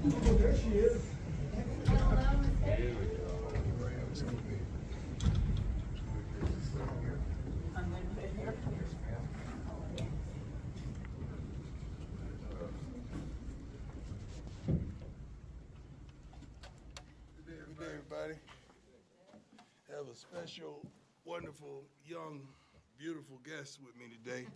There she is. Good day, everybody. I have a special, wonderful, young, beautiful guest with me today.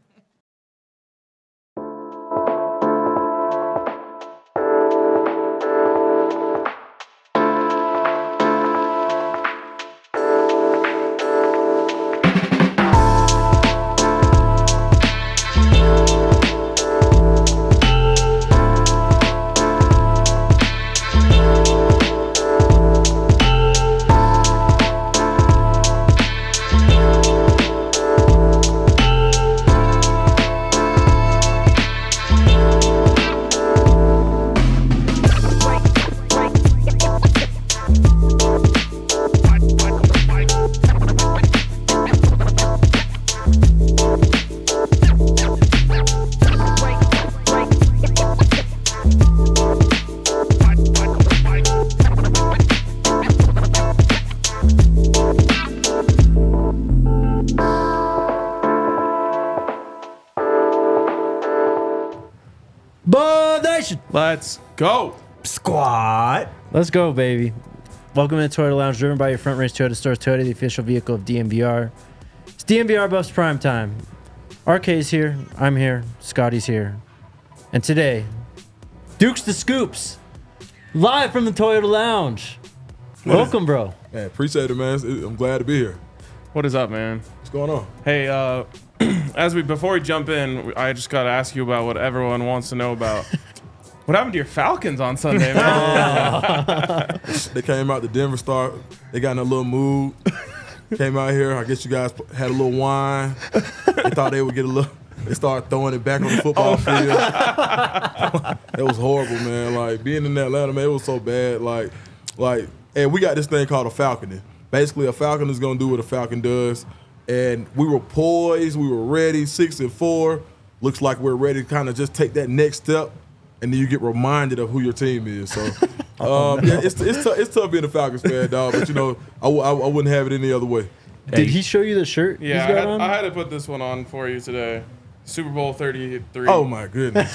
Let's go. Squad. Let's go, baby. Welcome to Toyota Lounge, driven by your front range Toyota store. Toyota, the official vehicle of DNVR. It's DNVR Buffs Prime Time. RK's here. I'm here. Scotty's here. And today, Dukes the Scoops, live from the Toyota Lounge. Welcome, bro. Man, appreciate it, man. I'm glad to be here. What is up, man? What's going on? Hey, before we jump in, I just got to ask you about what everyone wants to know about. What happened to your Falcons on Sunday, man? They came out the Denver Star. They got in a little mood. Came out here. I guess you guys had a little wine. They thought they would get a little. They started throwing it back on the football field. It was horrible, man. Like, being in Atlanta, man, it was so bad. Like, and we got this thing called a falconing. Basically, a falcon is gonna do what a falcon does. And we were poised. We were ready. 6-4. Looks like we're ready to kind of just take that next step. And then you get reminded of who your team is. So, yeah, it's tough being a Falcons fan, dog. But, you know, I wouldn't have it any other way. Did he show you the shirt he's got on? I had to put this one on for you today. Super Bowl 33. Oh, my goodness.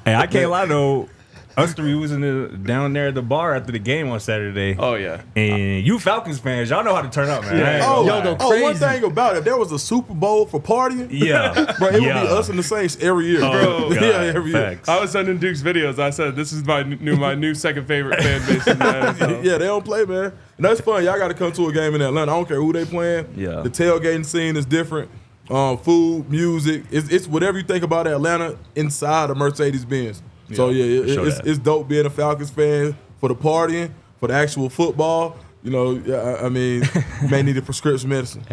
Hey, I can't lie, though. Us three was down there at the bar after the game on Saturday. Oh, yeah. And you Falcons fans, y'all know how to turn up, man. Yeah. One thing about it, if there was a Super Bowl for partying, yeah, bro, it would be us and the Saints every year. Oh, yeah, every year. I was sending Dukes videos. I said, this is my new second favorite fan base in the NFL. Yeah, they don't play, man. And that's fun. Y'all got to come to a game in Atlanta. I don't care who they playing. Yeah. The tailgating scene is different. Food, music, it's whatever you think about Atlanta inside a Mercedes-Benz. So, yeah, it's dope being a Falcons fan for the partying, for the actual football. You know, I mean, you may need a prescription medicine.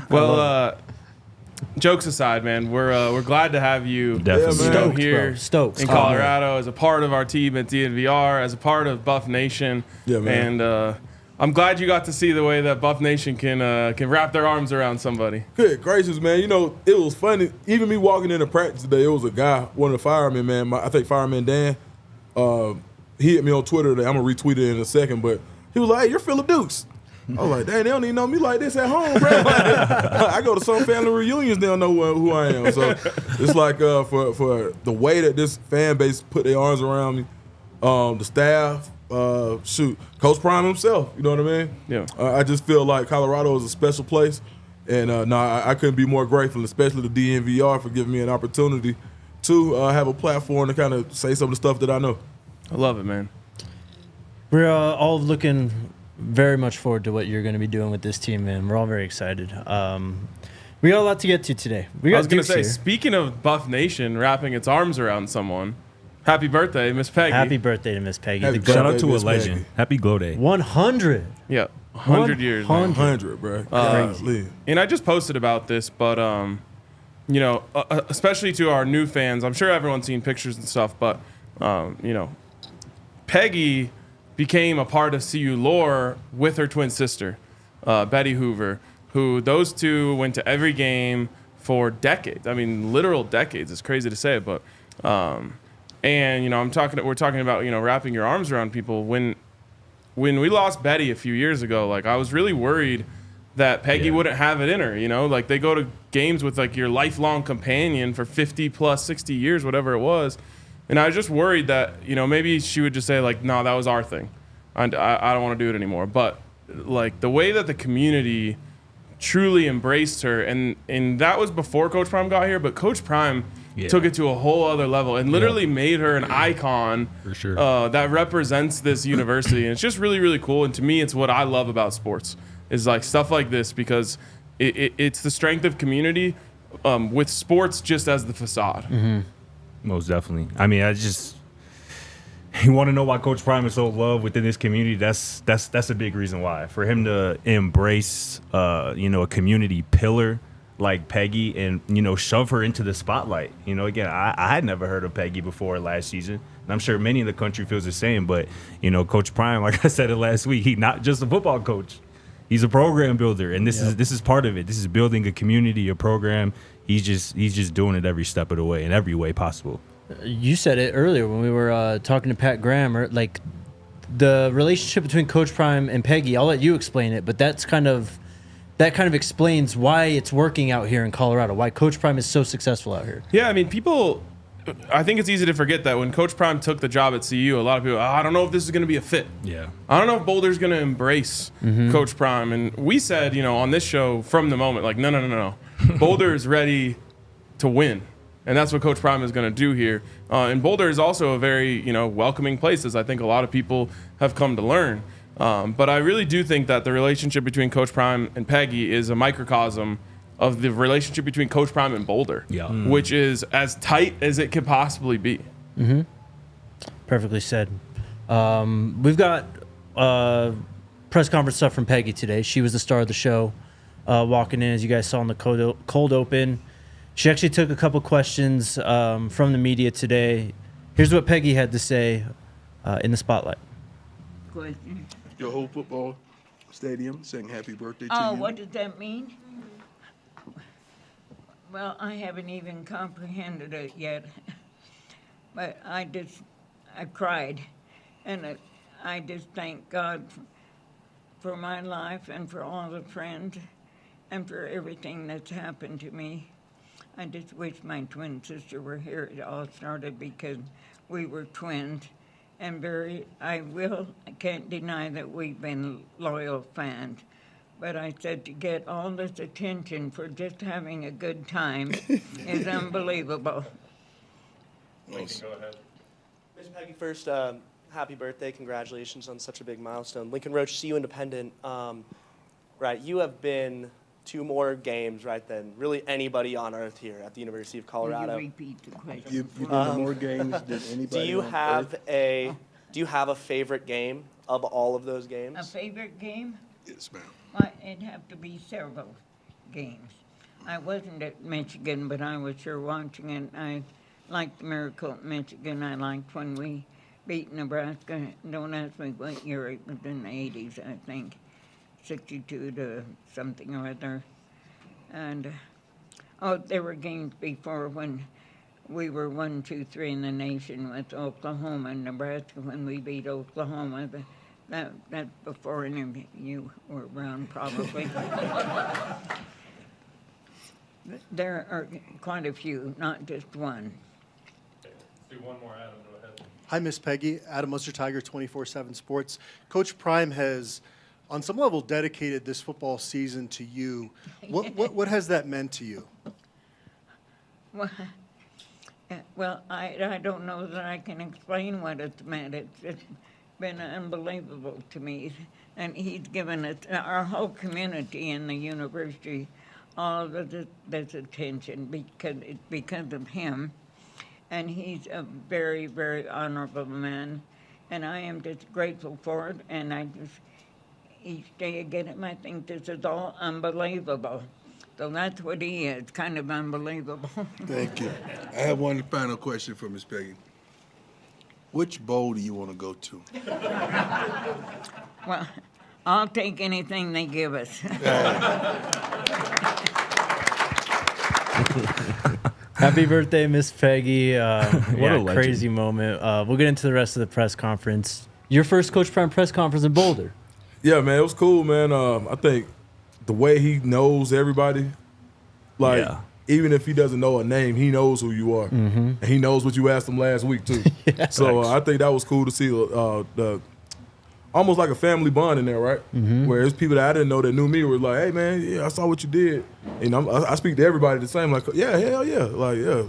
Well, jokes aside, man, we're glad to have you here Stoked. in Colorado as a part of our team at DNVR, as a part of Buff Nation. Yeah, man. And I'm glad you got to see the way that Buff Nation can wrap their arms around somebody. Good gracious, man. You know, it was funny. Even me walking into practice today, it was a guy, one of the firemen, man. I think Fireman Dan, he hit me on Twitter today. I'm going to retweet it in a second, but he was like, hey, you're Phillip Dukes. I was like, dang, they don't even know me like this at home, bro. I go to some family reunions, they don't know who I am. So it's like for the way that this fan base put their arms around me, the staff, Coach Prime himself, you know what I mean? Yeah. I just feel like Colorado is a special place, and I couldn't be more grateful, especially the DNVR for giving me an opportunity to have a platform to kind of say some of the stuff that I know. I love it, man. We're all looking very much forward to what you're going to be doing with this team, man. We're all very excited. We got a lot to get to today. I was going to say, speaking of Buff Nation wrapping its arms around someone, happy birthday, Miss Peggy. Happy birthday to Miss Peggy. Shout out to a legend. Happy glow day. 100. Yeah, 100 years. 100, bro. And I just posted about this, but you know, especially to our new fans, I'm sure everyone's seen pictures and stuff, but you know, Peggy became a part of CU lore with her twin sister, Betty Hoover, who those two went to every game for decades. I mean, literal decades. It's crazy to say, but And we're talking about wrapping your arms around people. When we lost Betty a few years ago, like I was really worried that Peggy wouldn't have it in her. Like they go to games with like your lifelong companion for 50 plus 60 years, whatever it was. And I was just worried that, maybe she would just say like, no, that was our thing. I don't want to do it anymore. But like the way that the community truly embraced her, and that was before Coach Prime got here, but Coach Prime took it to a whole other level and literally made her an icon For sure. That represents this university. And it's just really, really cool. And to me, it's what I love about sports is like stuff like this, because it's the strength of community with sports just as the facade. Mm-hmm. Most definitely. I mean, you want to know why Coach Prime is so loved within this community? That's a big reason why. For him to embrace, a community pillar like Peggy and, shove her into the spotlight. Again, I had never heard of Peggy before last season. And I'm sure many in the country feels the same. But, Coach Prime, like I said it last week, he's not just a football coach. He's a program builder. And this is part of it. This is building a community, a program. He's just doing it every step of the way in every way possible. You said it earlier when we were talking to Pat Graham, like the relationship between Coach Prime and Peggy. I'll let you explain it, but that kind of explains why it's working out here in Colorado, why Coach Prime is so successful out here. Yeah, I mean, I think it's easy to forget that when Coach Prime took the job at CU, a lot of people, I don't know if this is going to be a fit. Yeah. I don't know if Boulder's going to embrace Coach Prime. And we said, on this show from the moment, like, no. Boulder is ready to win. And that's what Coach Prime is going to do here. And Boulder is also a very, welcoming place, as I think a lot of people have come to learn. But I really do think that the relationship between Coach Prime and Peggy is a microcosm of the relationship between Coach Prime and Boulder, which is as tight as it could possibly be. Mm-hmm. Perfectly said. We've got press conference stuff from Peggy today. She was the star of the show, walking in, as you guys saw in the cold open. She actually took a couple questions from the media today. Here's what Peggy had to say in the spotlight. Question. Your whole football stadium saying happy birthday to Oh, you. what does that mean? Well, I haven't even comprehended it yet. But I cried. And I just thank God for my life and for all the friends and for everything that's happened to me. I just wish my twin sister were here. It all started because we were twins. And I can't deny that we've been loyal fans. But I said to get all this attention for just having a good time is unbelievable. Nice. Go ahead. Ms. Peggy, first, happy birthday. Congratulations on such a big milestone. Lincoln Roach, CU Independent. Right, you have been to more games, right, than really anybody on earth here at the University of Colorado. Will you repeat the question? You've been to more games than anybody Do you on have earth? do you have a favorite game of all of those A games? favorite game? Yes, ma'am. Well, it'd have to be several games. I wasn't at Michigan, but I was sure watching it. I liked the miracle at Michigan. I liked when we beat Nebraska. Don't ask me what year. It was in the 80s, I think. 62 to something or other. And, there were games before when we were 1, 2, 3 in the nation with Oklahoma and Nebraska when we beat Oklahoma. That's before any of you were around, probably. There are quite a few, not just one. Let's do one more, Adam. Go ahead. Hi, Miss Peggy. Adam Muster-Tiger, 24/7 Sports. Coach Prime has, on some level, dedicated this football season to you. What has that meant to you? Well, I don't know that I can explain what it's meant. It's been unbelievable to me. And he's given us, our whole community in the university, all of this attention because of him. And he's a very, very honorable man. And I am just grateful for it. And each day I get him, I think this is all unbelievable. So that's what he is, kind of unbelievable. Thank you. I have one final question for Miss Peggy. Which bowl do you want to go to? Well, I'll take anything they give us. Happy birthday, Miss Peggy. What a legend. Crazy moment. We'll get into the rest of the press conference. Your first Coach Prime press conference in Boulder. Yeah, man, it was cool, man. I think the way he knows everybody, like even if he doesn't know a name, he knows who you are, and he knows what you asked him last week too. So I think that was cool to see the almost like a family bond in there, right? Where there's people that I didn't know that knew me were like, "Hey, man, yeah, I saw what you did." And I speak to everybody the same, like, "Yeah, hell yeah, like yeah."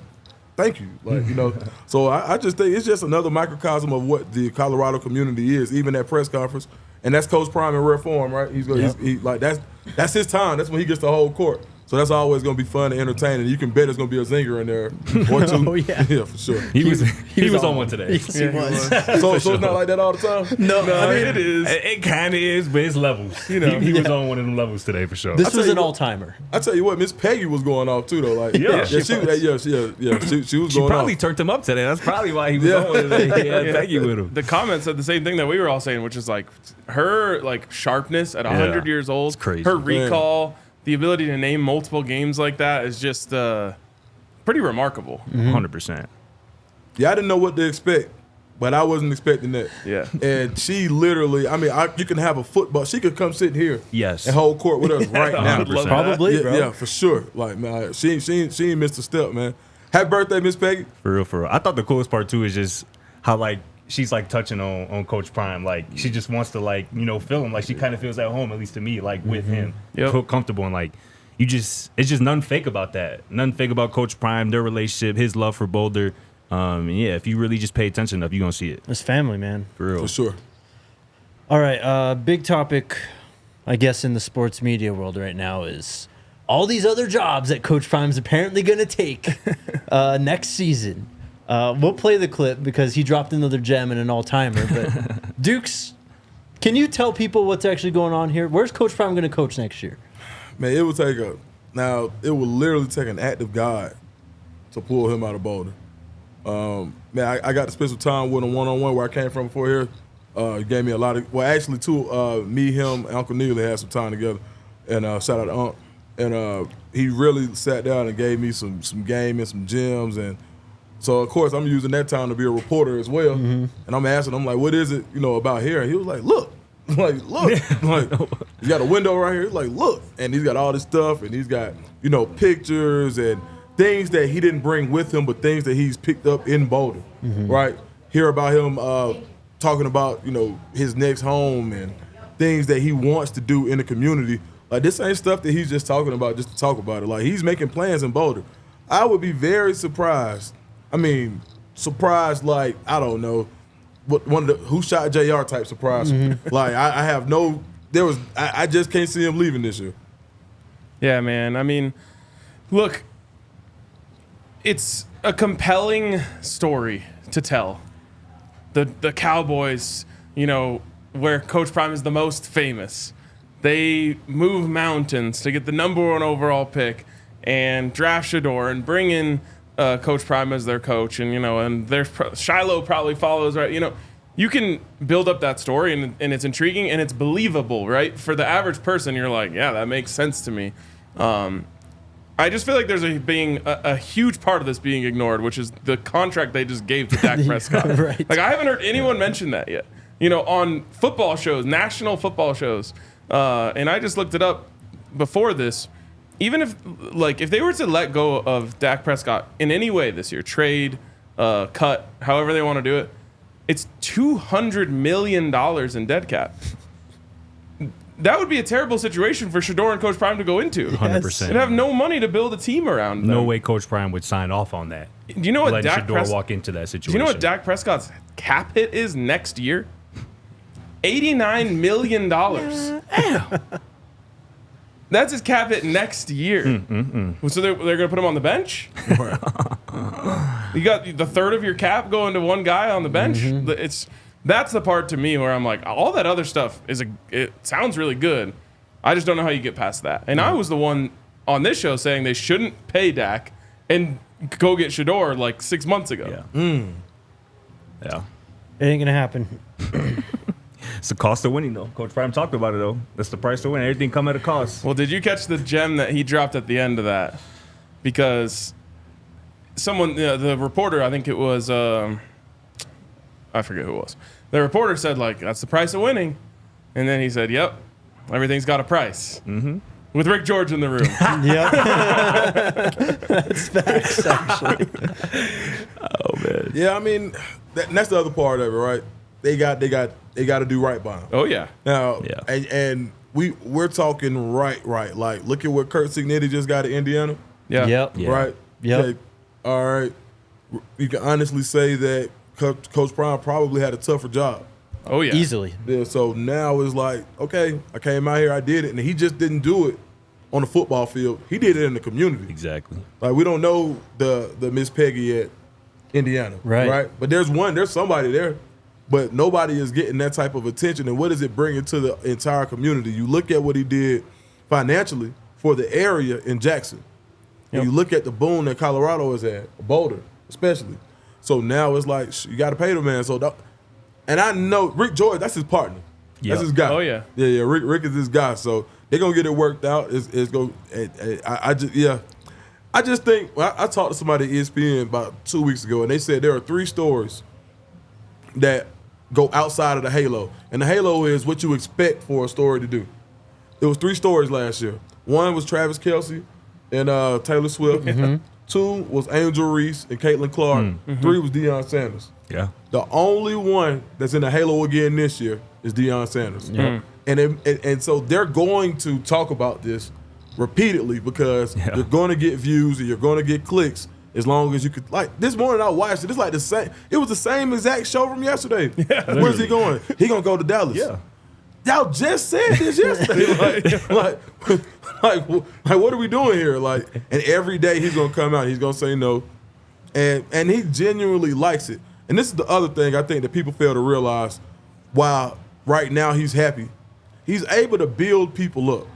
Thank you. Like, you know, so I just think it's just another microcosm of what the Colorado community is, even at press conference. And that's Coach Prime in rare form, right? He's like that's his time. That's when he gets the whole court. So that's always going to be fun and entertaining. You can bet there's going to be a zinger in there or two. Oh, yeah. Yeah, for sure. He was on one today. Yes, he was. So it's not like that all the time? No, I mean, it is. It kind of is, but it's levels. You know, he was on one of them levels today for sure. This was an what- all-timer. I tell you what, Miss Peggy was going off too, though. Like, She was She going probably off. turned him up today. That's probably why he was on today. Yeah, thank you with him. The comments said the same thing that we were all saying, which is like her like sharpness at 100 years old, crazy. her recall, the ability to name multiple games like that is just pretty remarkable. 100%. Yeah, I didn't know what to expect, but I wasn't expecting that. Yeah. And she literally, I mean, you can have a football. She could come sit here Yes. and hold court with us right now. 100%. Probably, Yeah, bro. yeah, for sure. Like, man, she ain't missed a step, man. Happy birthday, Miss Peggy. For real, for real. I thought the coolest part too is just how like she's like touching on Coach Prime. Like she just wants to like, you know, feel him. Like she kind of feels at home, at least to me, like with him. Yep. Feel comfortable and like it's just nothing fake about that. Nothing fake about Coach Prime, their relationship, his love for Boulder. Yeah, if you really just pay attention enough, you're gonna see it. It's family, man. For real. For sure. All right, big topic, I guess, in the sports media world right now is all these other jobs that Coach Prime's apparently going to take next season. We'll play the clip because he dropped another gem and an all-timer. But Dukes, can you tell people what's actually going on here? Where's Coach Prime going to coach next year? Man, it will literally take an act of God to pull him out of Boulder. Man, I got to spend some time with him one-on-one where I came from before here. He gave me a lot of, well, actually, me, him, and Uncle Neely had some time together. And shout out to Unc. And he really sat down and gave me some game and some gems. And so, of course, I'm using that time to be a reporter as well. And I'm asking him, like, what is it, about here? And he was like, look. Like, look. Like, he's got a window right here. He's like, look. And he's got all this stuff. And he's got, pictures and things that he didn't bring with him, but things that he's picked up in Boulder, right? Hear about him talking about, his next home and things that he wants to do in the community. Like, this ain't stuff that he's just talking about just to talk about it. Like, he's making plans in Boulder. I would be very surprised. I mean, surprised like, I don't know, one of the who shot JR type surprise. Like, I have no, I just can't see him leaving this year. Yeah, man. I mean, look, it's a compelling story to tell. The Cowboys, where Coach Prime is the most famous. They move mountains to get the #1 overall pick and draft Shedeur and bring in Coach Prime as their coach. And, and there's Shiloh probably follows, right? You can build up that story and it's intriguing and it's believable, right? For the average person, you're like, yeah, that makes sense to me. I just feel like there's a huge part of this being ignored, which is the contract they just gave to Dak Prescott. Right. Like, I haven't heard anyone mention that yet. On football shows, national football shows, and I just looked it up before this. Even if they were to let go of Dak Prescott in any way this year, trade, cut, however they want to do it, it's $200 million in dead cap. That would be a terrible situation for Shedeur and Coach Prime to go into. 100%. They'd have no money to build a team around them. No way Coach Prime would sign off on that. Do you know what Letting Dak Shedeur walk into that Do situation. you know what Dak Prescott's cap hit is next year? $89 million. That's his cap hit next year. So they're going to put him on the bench? You got the third of your cap going to one guy on the bench? That's the part to me where I'm like, all that other stuff it sounds really good. I just don't know how you get past that. And I was the one on this show saying they shouldn't pay Dak and go get Shedeur like 6 months ago. Yeah. It ain't going to happen. It's the cost of winning, though. Coach Prime talked about it, though. That's the price to win. Everything come at a cost. Well, did you catch the gem that he dropped at the end of that? Because someone, the reporter, I think it was, I forget who it was. The reporter said, like, that's the price of winning. And then he said, yep, everything's got a price. Mm-hmm. With Rick George in the room. Yep. That's facts, actually. Oh man. Yeah, I mean, that's the other part of it, right? They got to do right by him. Oh, yeah. Now, Yeah. and we're talking right. Like, look at what Kurt Signetti just got at Indiana. Yeah. Yep. Yeah. Right? Yep. Okay, all right. You can honestly say that Coach Prime probably had a tougher job. Oh, yeah. Easily. Yeah, so now it's like, okay, I came out here, I did it, and he just didn't do it on the football field. He did it in the community. Exactly. Like, we don't know the Miss Peggy at Indiana, Right. But there's somebody there, but nobody is getting that type of attention. And what does it bring into the entire community? You look at what he did financially for the area in Jackson, and you look at the boom that Colorado has had, Boulder especially. So now it's like, you got to pay the man. So, and I know Rick George, that's his partner. Yeah. That's his guy. Oh, yeah. Yeah. Rick is his guy. So they're gonna get it worked out. It's going. I just think I talked to somebody at ESPN about 2 weeks ago, and they said there are 3 stories that go outside of the halo, and the halo is what you expect for a story to do. There was 3 stories last year. One was Travis Kelce and Taylor Swift. Mm-hmm. 2 was Angel Reese and Caitlin Clark. Mm-hmm. 3 was Deion Sanders. Yeah. The only one that's in the halo again this year is Deion Sanders. Mm. And so they're going to talk about this repeatedly because you're going to get views and you're going to get clicks as long as you could. Like, this morning I watched it. It's like the same. It was the same exact show from yesterday. Yeah, where's he going? He going to go to Dallas. Yeah. Y'all just said this yesterday. like, what are we doing here? Like, and every day he's going to come out. He's going to say no. And he genuinely likes it. And this is the other thing I think that people fail to realize. While right now he's happy, he's able to build people up.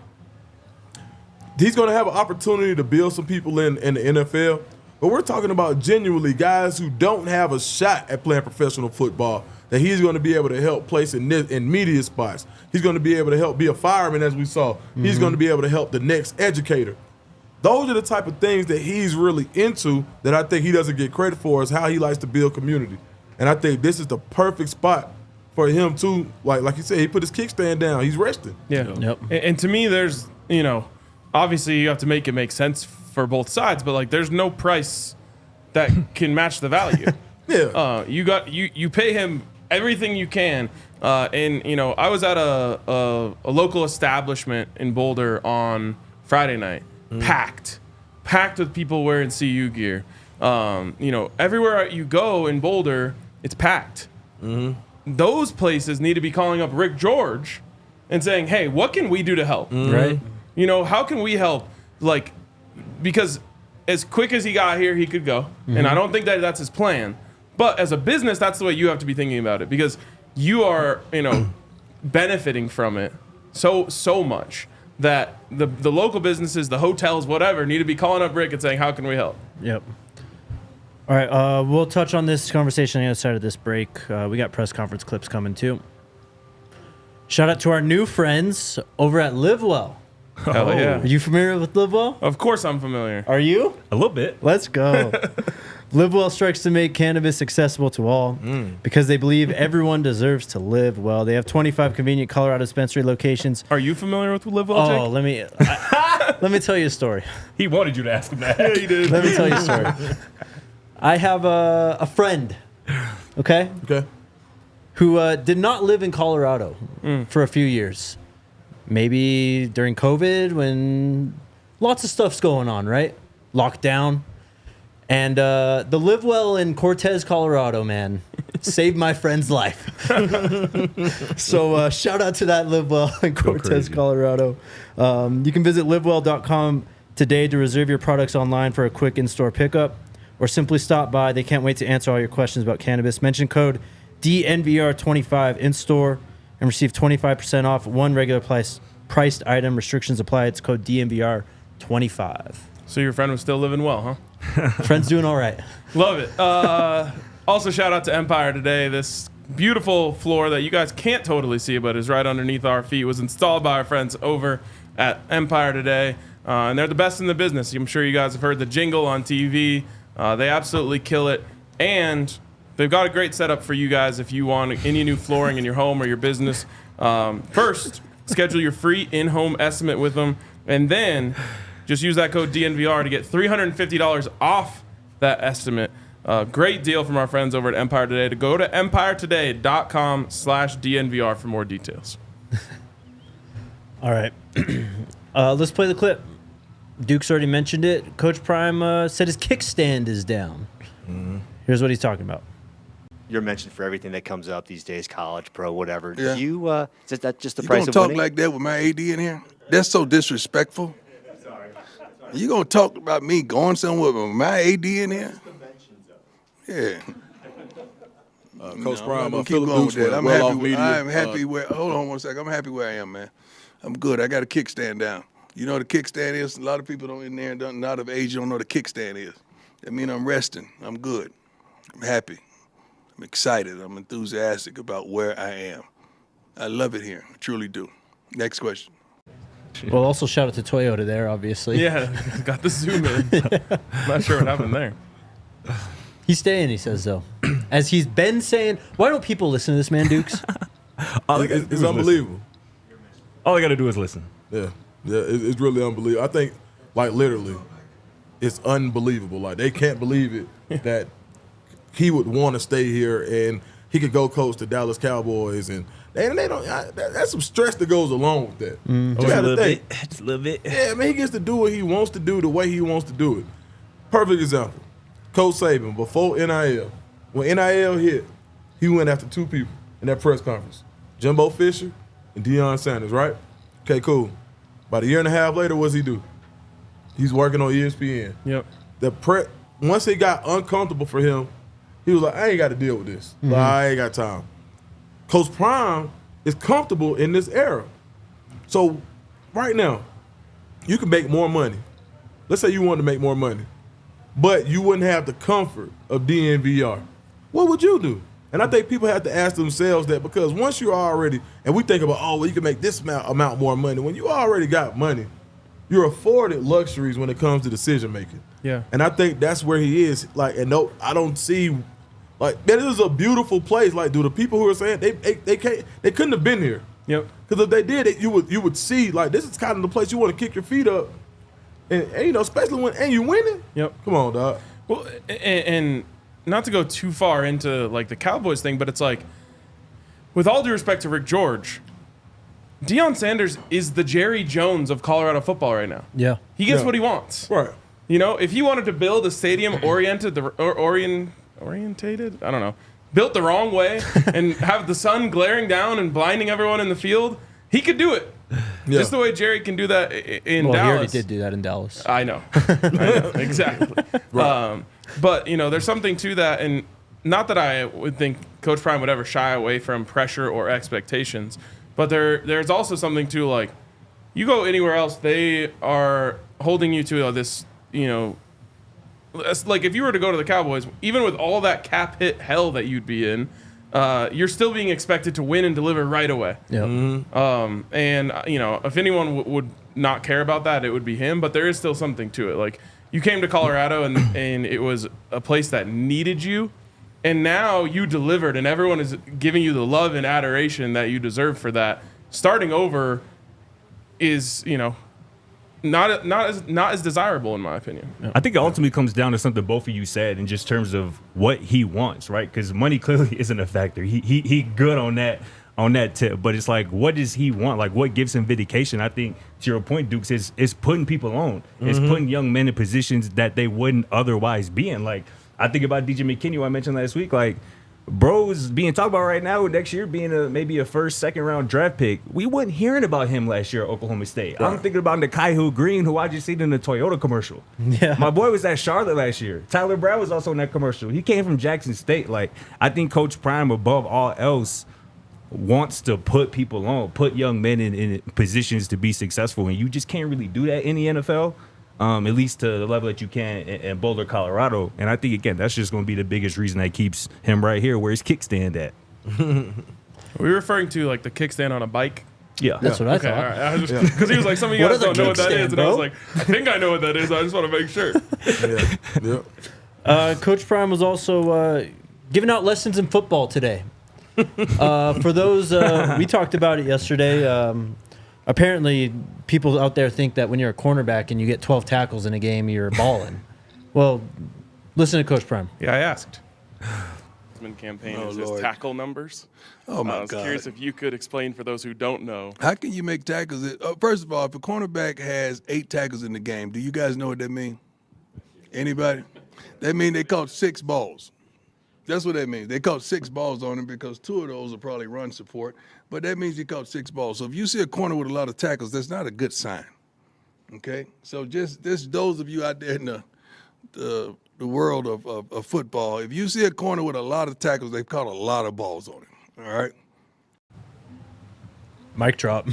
He's going to have an opportunity to build some people in the NFL. But we're talking about genuinely guys who don't have a shot at playing professional football that he's going to be able to help place in media spots. He's going to be able to help be a fireman, as we saw. Mm-hmm. He's going to be able to help the next educator. Those are the type of things that he's really into that I think he doesn't get credit for, is how he likes to build community. And I think this is the perfect spot for him to, like you said, he put his kickstand down. He's resting. Yeah. Yep. And to me, there's, obviously you have to make it make sense for both sides, but like there's no price that can match the value. Yeah. You pay him everything you can. And I was at a local establishment in Boulder on Friday night, packed with people wearing CU gear. Everywhere you go in Boulder, it's packed. Mm-hmm. Those places need to be calling up Rick George and saying, hey, what can we do to help? Right. How can we help? Like, because as quick as he got here, he could go. And I don't think that that's his plan. But as a business, that's the way you have to be thinking about it, because you are, benefiting from it so much that the local businesses, the hotels, whatever, need to be calling up Rick and saying, how can we help? Yep. All right, we'll touch on this conversation on the other side of this break. We got press conference clips coming too. Shout out to our new friends over at Livewell. Hell yeah. Are you familiar with Livewell? Of course I'm familiar. Are you? A little bit. Let's go. Livewell strikes to make cannabis accessible to all because they believe everyone deserves to live well. They have 25 convenient Colorado dispensary locations. Are you familiar with Livewell, Jake? Let me tell you a story. He wanted you to ask him that. Yeah, he did. Let me tell you a story. I have a friend, okay, who did not live in Colorado for a few years. Maybe during COVID when lots of stuff's going on, right? Lockdown. And the Livewell in Cortez, Colorado, man, saved my friend's life. So shout out to that Livewell in Cortez, Colorado. You can visit livewell.com today to reserve your products online for a quick in-store pickup, or simply stop by. They can't wait to answer all your questions about cannabis. Mention code DNVR25 in-store and receive 25% off one regular priced item. Restrictions apply. It's code DNVR25. So your friend was still living well, huh? Friend's doing all right. Love it. Also, shout out to Empire Today. This beautiful floor that you guys can't totally see, but is right underneath our feet, was installed by our friends over at Empire Today. And they're the best in the business. I'm sure you guys have heard the jingle on TV. They absolutely kill it. And they've got a great setup for you guys if you want any new flooring in your home or your business. First, schedule your free in-home estimate with them. And then just use that code DNVR to get $350 off that estimate. Great deal from our friends over at Empire Today. To go to empiretoday.com/DNVR for more details. All right. Let's play the clip. Dukes already mentioned it. Coach Prime said his kickstand is down. Here's what he's talking about. You're mentioned for everything that comes up these days, college, pro, whatever. Yeah. Is that just the You price gonna of talk winning? like that with my AD in here? That's so disrespectful. You gonna talk about me going somewhere with my AD in here? Yeah. Coach Prime, I'm Phillip going Dukes with that. went I'm well happy. off media. I'm happy where. Hold on one second. I'm happy where I am, man. I'm good. I got a kickstand down. You know what a kickstand is? A lot of people in there not of age don't know what a kickstand is. That means I'm resting. I'm good. I'm happy. I'm excited. I'm enthusiastic about where I am. I love it here. I truly do. Next question. Well, also shout out to Toyota there, obviously. Yeah, got the zoom in. Not sure what happened there. He's staying, he says, though. As he's been saying, why don't people listen to this man, Dukes? It's unbelievable. All I got to do is listen. Yeah, it's really unbelievable. I think, like, literally, it's unbelievable. Like, they can't believe it that he would want to stay here and he could go coach the Dallas Cowboys, and they don't. That's some stress that goes along with that. You gotta think. Just a little bit. Yeah, man, he gets to do what he wants to do the way he wants to do it. Perfect example. Coach Saban, before NIL, when NIL hit, he went after two people in that press conference, Jimbo Fisher and Deion Sanders, right? Okay, cool. About a year and a half later, what's he do? He's working on ESPN. Yep. Once it got uncomfortable for him, he was like, I ain't got to deal with this. Like, I ain't got time. Coach Prime is comfortable in this era. So right now, you can make more money. Let's say you wanted to make more money, but you wouldn't have the comfort of DNVR. What would you do? And I think people have to ask themselves that, because once you're already, and we think about, oh, well, you can make this amount more money. When you already got money, you're afforded luxuries when it comes to decision making. Yeah. And I think that's where he is. Like, and no, I don't see, like, that is a beautiful place. Like, do the people who are saying they couldn't have been here? Yep. Because if they did, you would see, like, this is kind of the place you want to kick your feet up, and you know, especially when you winning. Yep. Come on, dog. Well, and not to go too far into like the Cowboys thing, but it's like, with all due respect to Rick George, Deion Sanders is the Jerry Jones of Colorado football right now. Yeah. He gets Yeah. what he wants. Right. You know, if he wanted to build a stadium orientated, I don't know, built the wrong way and have the sun glaring down and blinding everyone in the field, he could do it. Yeah. Just the way Jerry can do that in Well, Dallas. he already did do that in Dallas. I know. Exactly. But, you know, there's something to that. And not that I would think Coach Prime would ever shy away from pressure or expectations, but there's also something to, like, you go anywhere else, they are holding you to this, you know, like if you were to go to the Cowboys, even with all that cap hit hell that you'd be in, you're still being expected to win and deliver right away. Yeah. And, you know, if anyone would not care about that, it would be him. But there is still something to it. Like, you came to Colorado and it was a place that needed you. And now you delivered, and everyone is giving you the love and adoration that you deserve for that. Starting over is, you know, not as desirable in my opinion. I think it ultimately comes down to something both of you said in just terms of what he wants, right? Because money clearly isn't a factor. He good on that tip, but it's like, what does he want? Like, what gives him vindication? I think, to your point, Dukes, is putting people on. It's putting young men in positions that they wouldn't otherwise be in. Like, I think about DJ McKinney, who I mentioned last week. Like, bro's being talked about right now, next year being maybe a first, second round draft pick. We wasn't hearing about him last year at Oklahoma State. Right. I'm thinking about Nikhai Green, who I just seen in the Toyota commercial. Yeah. My boy was at Charlotte last year. Tyler Brown was also in that commercial. He came from Jackson State. Like, I think Coach Prime, above all else, wants to put people on, put young men in positions to be successful. And you just can't really do that in the NFL. At least to the level that you can in Boulder, Colorado. And I think, again, that's just going to be the biggest reason that keeps him right here where his kickstand at. Are we referring to, like, the kickstand on a bike? Yeah. That's what I Okay, thought. all right. Because he was like, some of you What guys is a don't know what that kickstand, is. And I was bro? like, I think I know what that is. I just want to make sure. Yeah. Coach Prime was also giving out lessons in football today. For those, we talked about it yesterday. Apparently, people out there think that when you're a cornerback and you get 12 tackles in a game, you're balling. Well, listen to Coach Prime. Yeah, I asked. Campaign is his Lord. tackle numbers. Oh, my I was God. curious if you could explain for those who don't know. How can you make tackles? First of all, if a cornerback has 8 tackles in the game, do you guys know what that means? Anybody? That means they caught 6 balls. That's what that means. They caught 6 balls on him because 2 of those are probably run support, but that means he caught 6 balls. So if you see a corner with a lot of tackles, that's not a good sign. Okay? So just those of you out there in the world of football, if you see a corner with a lot of tackles, they've caught a lot of balls on him. All right? Mic drop.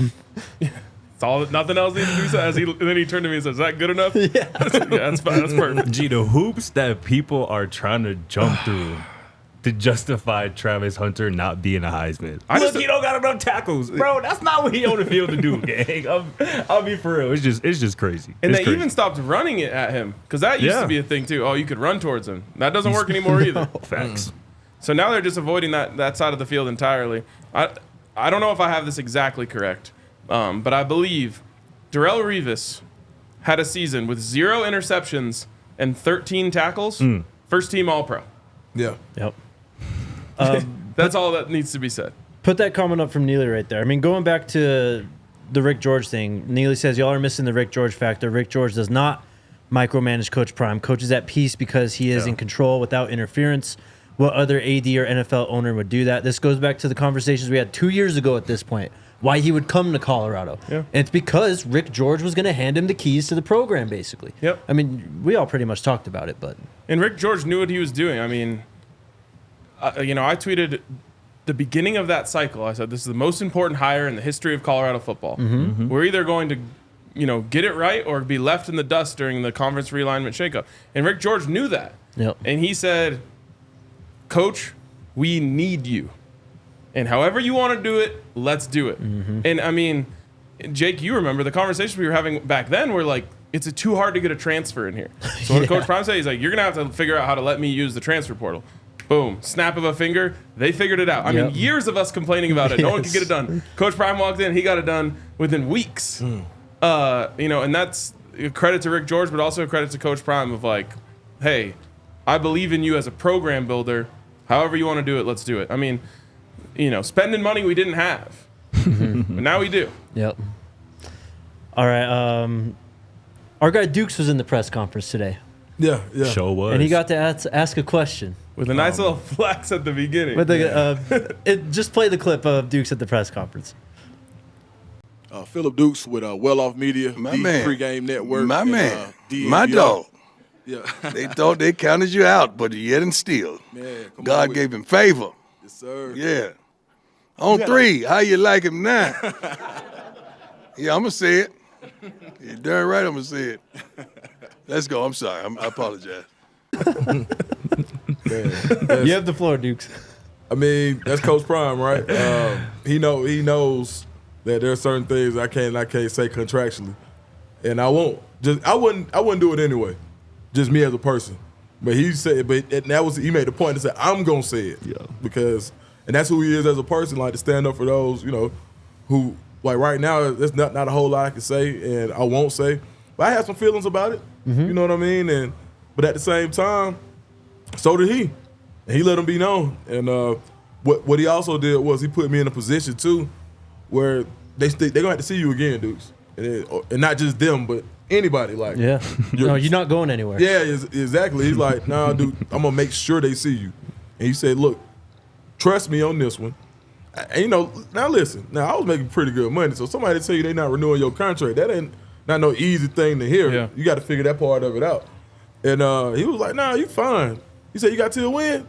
It's all, nothing else he needed to do. And then he turned to me and said, "Is that good enough?" Yeah, that's fine. That's perfect. Gee, the hoops that people are trying to jump through to justify Travis Hunter not being a Heisman. Look, he don't got enough tackles, bro. That's not what he on the field to do, gang. I'll be for real. It's just crazy. And it's they crazy. even stopped running it at him because that used to be a thing too. Oh, you could run towards him. That doesn't work anymore either. Facts. So now they're just avoiding that side of the field entirely. I don't know if I have this exactly correct, but I believe Darrelle Revis had a season with 0 interceptions and 13 tackles. First team All-Pro. Yeah. Yep. That's all that needs to be said. Put that comment up from Neely right there. I mean, going back to the Rick George thing, Neely says, y'all are missing the Rick George factor. Rick George does not micromanage Coach Prime. Coach is at peace because he is in control without interference. What other AD or NFL owner would do that? This goes back to the conversations we had 2 years ago at this point, why he would come to Colorado. Yeah. And it's because Rick George was going to hand him the keys to the program, basically. Yep. I mean, we all pretty much talked about it, but... And Rick George knew what he was doing. I mean, I tweeted the beginning of that cycle. I said, this is the most important hire in the history of Colorado football. We're either going to, get it right or be left in the dust during the conference realignment shakeup. And Rick George knew that. Yep. And he said, Coach, we need you. And however you want to do it, let's do it. And I mean, Jake, you remember the conversations we were having back then were like, it's too hard to get a transfer in here. So what Coach Prime said, he's like, you're going to have to figure out how to let me use the transfer portal. Boom. Snap of a finger. They figured it out. I mean, years of us complaining about it. No one could get it done. Coach Prime walked in. He got it done within weeks. And that's a credit to Rick George, but also a credit to Coach Prime of like, hey, I believe in you as a program builder. However you want to do it, let's do it. I mean, spending money we didn't have. But now we do. Yep. All right. Our guy Dukes was in the press conference today. Yeah. Show was. And he got to ask a question. With a nice little flex at the beginning. With just play the clip of Dukes at the press conference. Phillip Dukes with Well Off Media, My the man. pregame network. My and, man. DNVR. My dog. Yeah. They thought they counted you out, but yet and still. Man, come on God with gave him favor. Yes, sir. Yeah. On 3, how you like him now? Yeah, I'm going to say it. You're darn right I'm going to say it. Let's go. I'm sorry. I apologize. You have the floor, Dukes. I mean, that's Coach Prime, right? He knows that there are certain things I can't say contractually, and I won't. I wouldn't do it anyway. Just me as a person. But he said, he made the point to say I'm gonna say it, and that's who he is as a person, like to stand up for those, who like right now there's not a whole lot I can say, and I won't say, but I have some feelings about it. You know what I mean? But at the same time, so did he. And he let him be known. And what he also did was he put me in a position, too, where they're going to have to see you again, Dukes. And not just them, but anybody. Like, Yeah. No, you're not going anywhere. yeah, exactly. He's like, nah, dude, I'm going to make sure they see you. And he said, look, trust me on this one. And, now listen. Now, I was making pretty good money, so somebody tell you they not renewing your contract, that ain't not no easy thing to hear. Yeah. You got to figure that part of it out. And he was like, nah, you fine. He said, you got till when?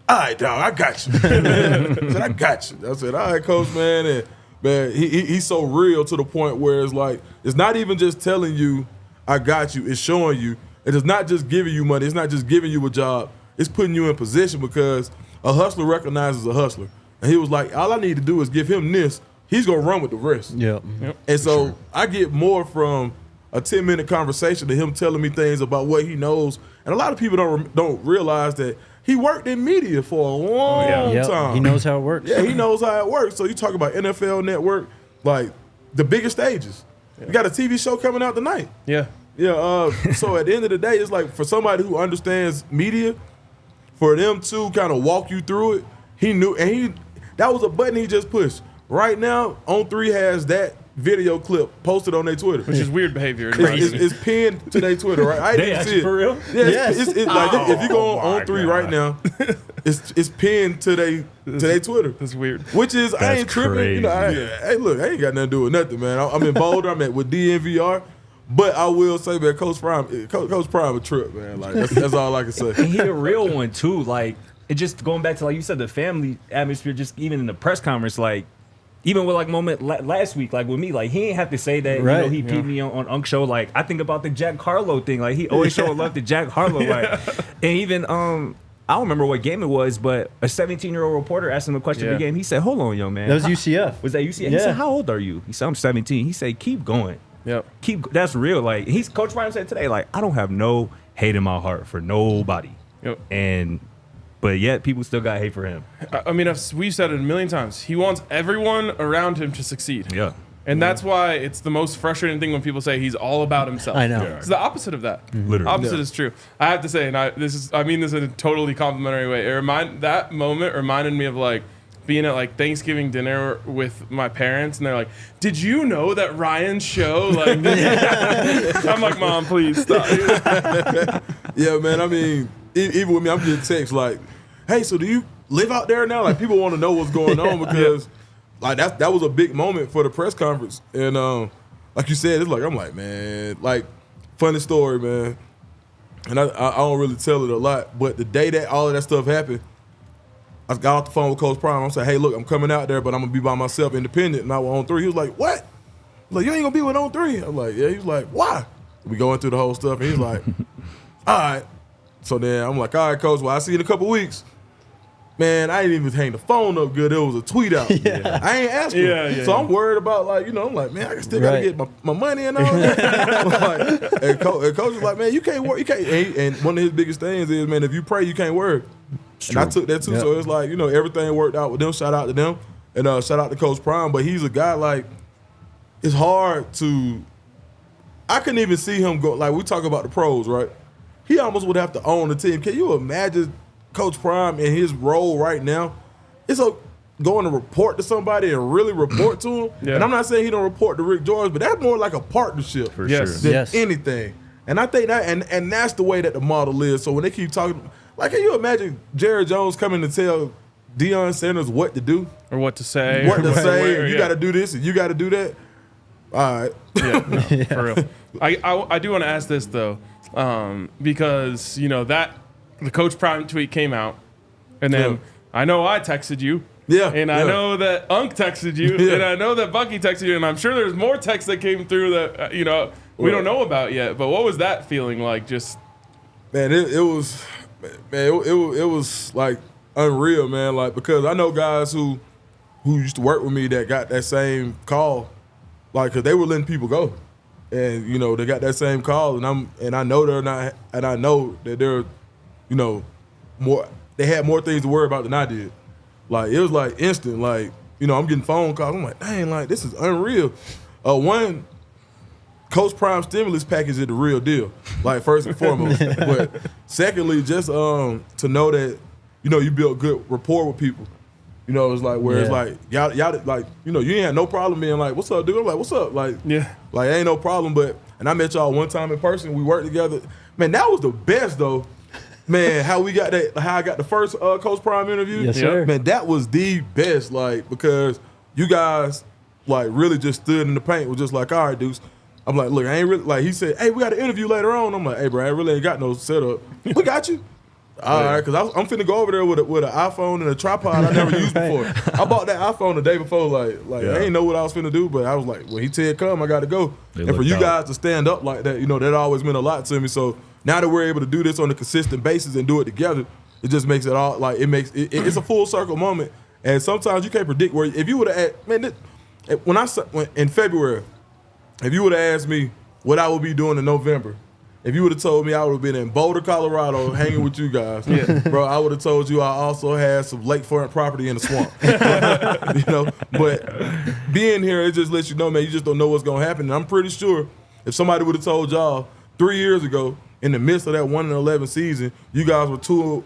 All right, dog, I got you. I said, I got you. I said, all right, Coach, man. And, man, he's so real to the point where it's like, it's not even just telling you, I got you. It's showing you. It is not just giving you money. It's not just giving you a job. It's putting you in position because a hustler recognizes a hustler. And he was like, all I need to do is give him this. He's going to run with the rest. Yep. And so I get more from a 10-minute conversation to him telling me things about what he knows And a lot of people don't realize that he worked in media for a long time. He knows how it works. Yeah, he knows how it works. So you talk about NFL Network, like the biggest stages. You got a TV show coming out tonight. Yeah. Yeah. So at the end of the day, it's like for somebody who understands media, for them to kind of walk you through it, he knew, and that was a button he just pushed. Right now, On3 has that video clip posted on their Twitter, Which is weird behavior. It's pinned to their Twitter, right? I didn't see it for real? Yeah, Yes. it's like if you go on my On3 God. right now, it's pinned to their Twitter. That's weird. Which is I That's ain't tripping. You know, hey, look, I ain't got nothing to do with nothing, man. I'm in Boulder. I'm with DNVR. But I will say, man, Coach Prime a trip, man. Like that's all I can say. And he a real one too. Like it just going back to like you said, the family atmosphere. Just even in the press conference, like even with like moment last week, like with me, like he ain't have to say that. Right. You know, he peed me on Unk show. Like I think about the Jack Harlow thing. Like he always showed love to Jack Harlow. Like and even I don't remember what game it was, but a 17-year-old reporter asked him a question of the game. He said, "Hold on, young man." That was UCF. Was that UCF? Yeah. He said, "How old are you?" He said, "I'm 17." He said, "Keep going." Yep. That's real. Like Coach Ryan said today, like I don't have no hate in my heart for nobody. Yep. But yet people still got hate for him. I mean, we've said it a million times. He wants everyone around him to succeed. Yeah. And that's why it's the most frustrating thing when people say he's all about himself. I know. It's the opposite of that. Literally. Opposite is true. I have to say, and I mean this in a totally complimentary way. That moment reminded me of like being at like Thanksgiving dinner with my parents, and they're like, "Did you know that Ryan's show?" Like, I'm like, "Mom, please stop." Yeah, man. I mean, even with me, I'm getting texts like, "Hey, so do you live out there now?" Like people want to know what's going on because like that was a big moment for the press conference. And like you said, it's like I'm like, man, like funny story, man. And I don't really tell it a lot, but the day that all of that stuff happened, I got off the phone with Coach Prime. I said, "Hey, look, I'm coming out there, but I'm gonna be by myself, independent, not with On3." He was like, "What?" I'm like, "You ain't gonna be with On3." I'm like, "Yeah." He was like, "Why?" We going through the whole stuff, and he's like, "All right." So then I'm like, "All right, Coach. Well, I see you in a couple weeks." Man, I didn't even hang the phone up good. There was a tweet out. Yeah. I ain't asking. Yeah, so I'm worried about like, I'm like, man, I still gotta get my money and all that. Like, and Coach was like, man, you can't work. You can't. And one of his biggest things is, man, if you pray, you can't work. And I took that too. So it's like, everything worked out with them. Shout out to them. And shout out to Coach Prime. But he's a guy like, it's hard to, I couldn't even see him go, like we talk about the pros, right? He almost would have to own the team. Can you imagine Coach Prime in his role right now? It's going to report to somebody and really report to him. Yeah. And I'm not saying he don't report to Rick George, but that's more like a partnership For Yes. sure. than anything. And I think that, and that's the way that the model is. So when they keep talking, like, can you imagine Jared Jones coming to tell Deion Sanders what to do? Or what to say. What to or say? where, You got to do this and you got to do that. All right. Yeah, no, for real. I do want to ask this though, because that the Coach Prime tweet came out, and then Yeah. I know I texted you. Yeah, And I yeah. know that Unk texted you, Yeah. and I know that Bucky texted you, and I'm sure there's more texts that came through that we don't know about yet. But what was that feeling like? Just Man, it was, man, it was like unreal, man. Like, because I know guys who used to work with me that got that same call, like, cause they were letting people go, and they got that same call, and I know they're not, and I know that they're, more. They had more things to worry about than I did. Like, it was like instant. Like, I'm getting phone calls. I'm like, dang, like this is unreal. One, Coach Prime stimulus package is the real deal, like first and foremost. But secondly, just to know that you build good rapport with people. It's like where it's like y'all like you ain't had no problem being like, "What's up, dude?" I'm like, "What's up?" Like like ain't no problem. But and I met y'all one time in person. We worked together. Man, that was the best though. Man, how I got the first Coach Prime interview. Yes, sir. Man, that was the best. Like because you guys like really just stood in the paint. Was just like, "All right, Dukes." I'm like, look, I ain't really, like, he said, "Hey, we got an interview later on." I'm like, "Hey, bro, I really ain't got no setup." "We got you." All right, because I'm finna go over there with an iPhone and a tripod I never used before. I bought that iPhone the day before, like I ain't know what I was finna do, but I was like, when he said come, I got to go. And for you guys to stand up like that, that always meant a lot to me. So now that we're able to do this on a consistent basis and do it together, it just makes it all, like, it's a full circle moment. And sometimes you can't predict where, if you would have, man, in February, if you would have asked me what I would be doing in November, If you would have told me I would have been in Boulder, Colorado, hanging with you guys, bro, I would have told you I also had some lakefront property in the swamp. But being here, it just lets you know, man, you just don't know what's gonna happen. And I'm pretty sure if somebody would have told y'all 3 years ago, in the midst of that 1-11 season, you guys were 2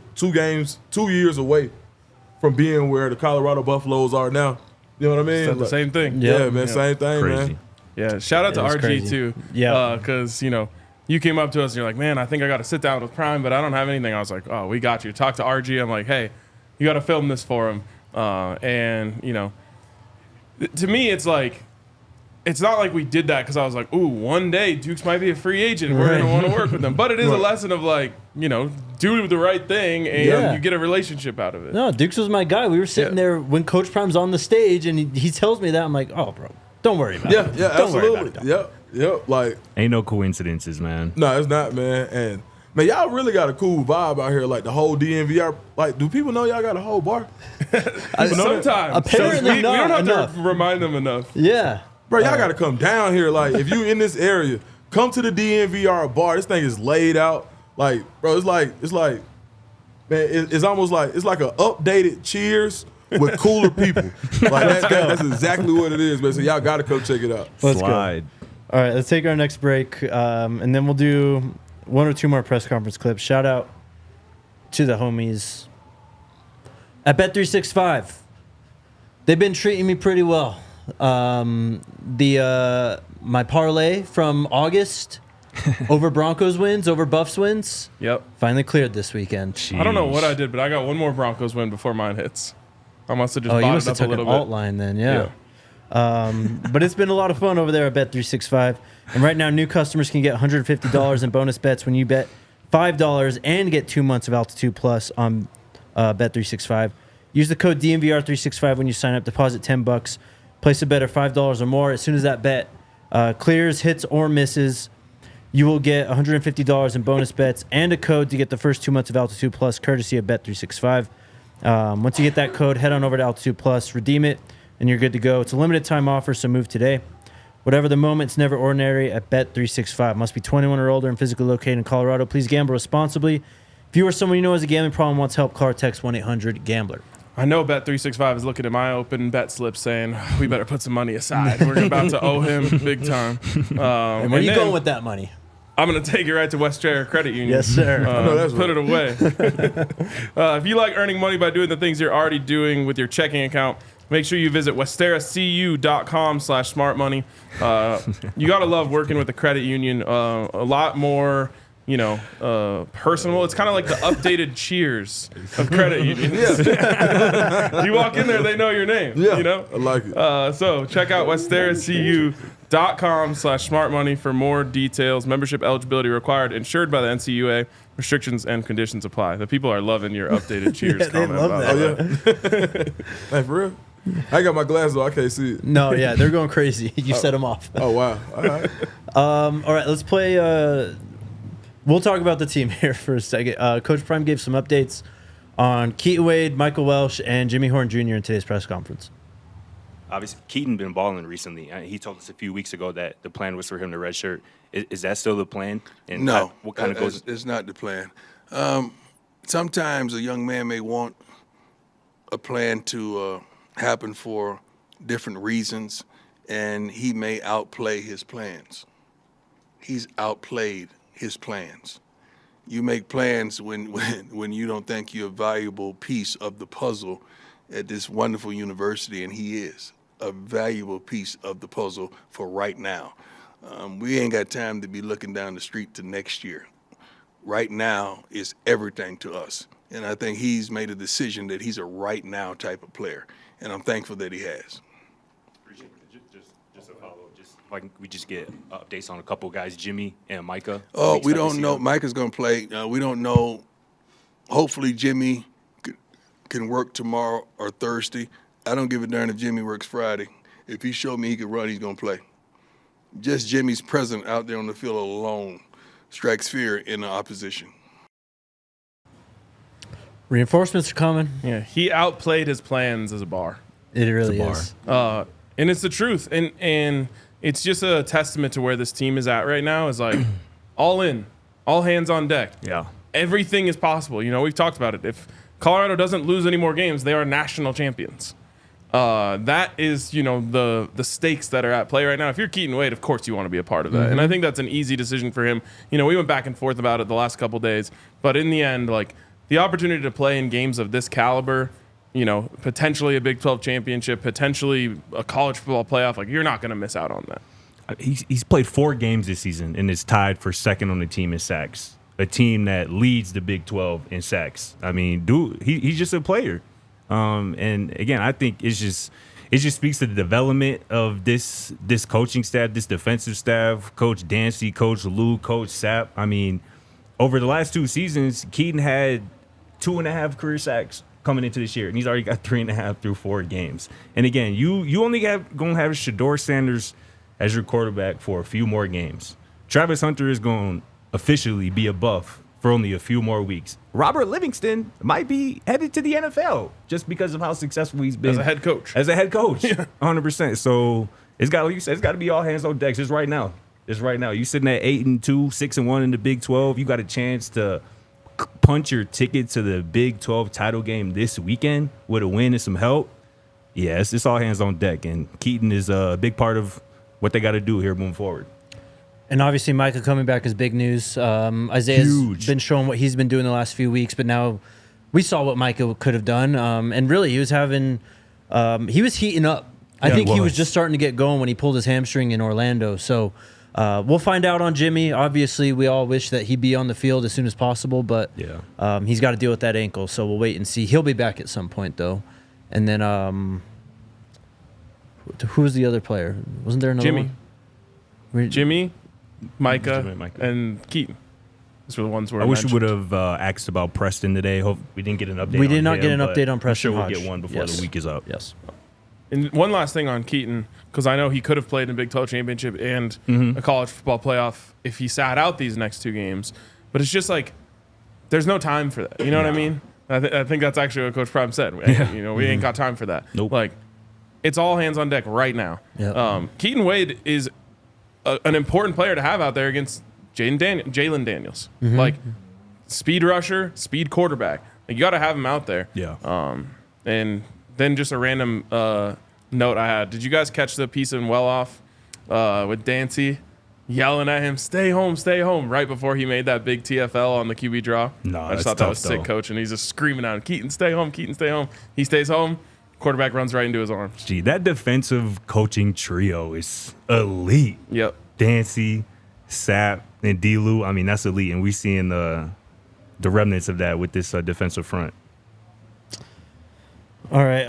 years away from being where the Colorado Buffaloes are now. You know what I mean? It's the same thing. Yeah, man, same thing, Crazy. man. Yeah, shout out to was RG crazy. too. Yeah. Because, you came up to us and you're like, man, I think I got to sit down with Prime, but I don't have anything. I was like, oh, we got you. Talk to RG. I'm like, hey, you got to film this for him. To me, it's like, it's not like we did that because I was like, ooh, one day Dukes might be a free agent. We're going to want to work with them. But it is a lesson of like, do the right thing and you get a relationship out of it. No, Dukes was my guy. We were sitting there when Coach Prime's on the stage, and he tells me that. I'm like, oh, bro, don't worry about it. Yeah, Don't worry absolutely. about it. Yep. Like, Ain't no coincidences, man. no, it's not, man. And man, y'all really got a cool vibe out here. Like the whole DNVR. Like, do people know y'all got a whole bar? Sometimes. Apparently we don't have enough. to remind them enough. Yeah. Bro, y'all got to come down here. Like, if you in this area, come to the DNVR bar. This thing is laid out. Like, bro, it's like, man, it's almost like, it's like an updated Cheers with cooler people. Like, that's exactly what it is, man. So y'all got to come check it out. Let's Slide. go. All right, let's take our next break, and then we'll do 1 or 2 more press conference clips. Shout out to the homies at Bet365. They've been treating me pretty well. My parlay from August over Broncos wins, over Buffs wins, Yep. finally cleared this weekend. I don't know what I did, but I got one more Broncos win before mine hits. I must have just Oh, you bought must it have up a took an little alt bit. line then, yeah. But it's been a lot of fun over there at Bet365. And right now, new customers can get $150 in bonus bets when you bet $5 and get 2 months of Altitude Plus on Bet365. Use the code DNVR365 when you sign up. Deposit $10. Place a bet of $5 or more. As soon as that bet clears, hits, or misses, you will get $150 in bonus bets and a code to get the first 2 months of Altitude Plus, courtesy of Bet365. Once you get that code, head on over to Altitude Plus, redeem it, and you're good to go. It's a limited time offer, so move today. Whatever the moment, it's never ordinary at Bet365. Must be 21 or older and physically located in Colorado. Please gamble responsibly. If you or someone you know has a gambling problem, wants help, call or text 1-800-GAMBLER. I know Bet365 is looking at my open bet slip saying, we better put some money aside. We're about to owe him big time. And where are you going with that money? I'm going to take it right to Westchester Credit Union. Yes, sir. that's Put it away. If you like earning money by doing the things you're already doing with your checking account, make sure you visit westeracu.com/smartmoney. You got to love working with the credit union. A lot more, personal. It's kind of like the updated Cheers of credit unions. You walk in there, they know your name. Yeah, I like it. So check out westeracu.com/smartmoney for more details. Membership eligibility required. Insured by the NCUA. Restrictions and conditions apply. The people are loving your updated Cheers they comment. love by the that. way. Hey, for real? I got my glasses on. I can't see it. No, yeah, they're going crazy. You set them off. Oh, wow. All right. All right, let's play. We'll talk about the team here for a second. Coach Prime gave some updates on Keaton Wade, Michael Welsh, and Jimmy Horn Jr. in today's press conference. Obviously, Keaton been balling recently. He told us a few weeks ago that the plan was for him to redshirt. Is that still the plan? And No, what kind of goes? it's not the plan. Sometimes a young man may want a plan to happen for different reasons, and he may outplay his plans. He's outplayed his plans. You make plans when you don't think you're a valuable piece of the puzzle at this wonderful university, and he is a valuable piece of the puzzle for right now. We ain't got time to be looking down the street to next year. Right now is everything to us. And I think he's made a decision that he's a right now type of player. And I'm thankful that he has. Just a follow. Just like we just get updates on a couple guys, Jimmy and Micah. Oh, we don't know. Micah's going to play. We don't know. Hopefully Jimmy can work tomorrow or Thursday. I don't give a darn if Jimmy works Friday. If he showed me he could run, he's going to play. Just Jimmy's presence out there on the field alone strikes fear in the opposition. Reinforcements are coming. Yeah, he outplayed his plans as a bar. It really is. And it's the truth. And it's just a testament to where this team is at right now is like all in. all hands on deck. Yeah. Everything is possible. You know, we've talked about it. If Colorado doesn't lose any more games, they are national champions. That is, you know, the stakes that are at play right now. If you're Keaton Wade, of course you want to be a part of that. And I think that's an easy decision for him. You know, we went back and forth about it the last couple days, but in the end, like, the opportunity to play in games of this caliber, you know, potentially a Big 12 championship, potentially a college football playoff, like, you're not going to miss out on that. He's played 4 games this season and is tied for second on the team in sacks. A team that leads the Big 12 in sacks. I mean, dude, he's just a player. And again, I think it just speaks to the development of this coaching staff, this defensive staff, Coach Dancy, Coach Lou, Coach Sapp. I mean, over the last 2 seasons, Keaton had 2.5 career sacks coming into this year, and he's already got 3.5 through 4 games. And again, you only gonna have Shedeur Sanders as your quarterback for a few more games. Travis Hunter is going to officially be a Buff for only a few more weeks. Robert Livingston might be headed to the NFL just because of how successful he's been As a head coach. 100%. So it's got, like you said, it's got to be all hands on deck. Just right now. You sitting at 8-2, 6-1 in the Big 12. You got a chance to punch your ticket to the Big 12 title game this weekend with a win and some help. Yes, it's all hands on deck, and Keaton is a big part of what they got to do here moving forward. And obviously, Micah coming back is big news. Isaiah's Huge. been showing what he's been doing the last few weeks, but now we saw what Micah could have done. And really, he was heating up. I think he was just starting to get going when he pulled his hamstring in Orlando. So we'll find out on Jimmy. Obviously, we all wish that he'd be on the field as soon as possible, but he's got to deal with that ankle. So we'll wait and see. He'll be back at some point, though. And then who was the other player? Wasn't there another one? Jimmy, Micah, and Keaton. Those were the ones where I wish we would have asked about Preston today. Hope we didn't get an update. We did not get an update on Preston. I'm sure Hodge. we'll get one before the week is up. Yes. And one last thing on Keaton, because I know he could have played in a Big 12 championship and a college football playoff if he sat out these next 2 games. But it's just like there's no time for that. You know what I mean? I think that's actually what Coach Prime said. You know, we ain't got time for that. Nope. Like, it's all hands on deck right now. Yep. Keaton Wade is an important player to have out there against Jalen Daniels. Like, speed rusher, speed quarterback. Like, you got to have him out there. Yeah. And then just a random note I had. Did you guys catch the piece in Well Off with Dancy yelling at him, stay home, right before he made that big TFL on the QB draw? No, I just thought that was sick, coach. And he's just screaming out, Keaton, stay home. He stays home. Quarterback runs right into his arms. Gee, that defensive coaching trio is elite. Yep. Dancy, Sapp, and D-Lou. I mean, that's elite. And we're seeing the remnants of that with this defensive front. All right.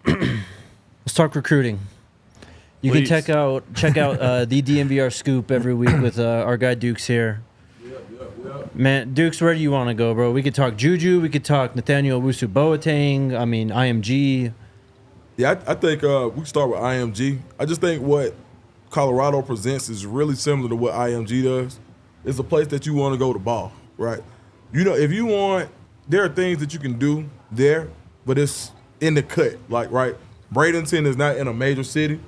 Let's talk recruiting. You Please. can check out the DNVR Scoop every week with our guy Dukes here. Man, Dukes, where do you want to go, bro? We could talk Juju. We could talk Nathaniel Owusu-Boateng. I mean, IMG. Yeah, I think we can start with IMG. I just think what Colorado presents is really similar to what IMG does. It's a place that you want to go to ball, right? You know, if you want, there are things that you can do there, but it's in the cut, like, right? Bradenton is not in a major city,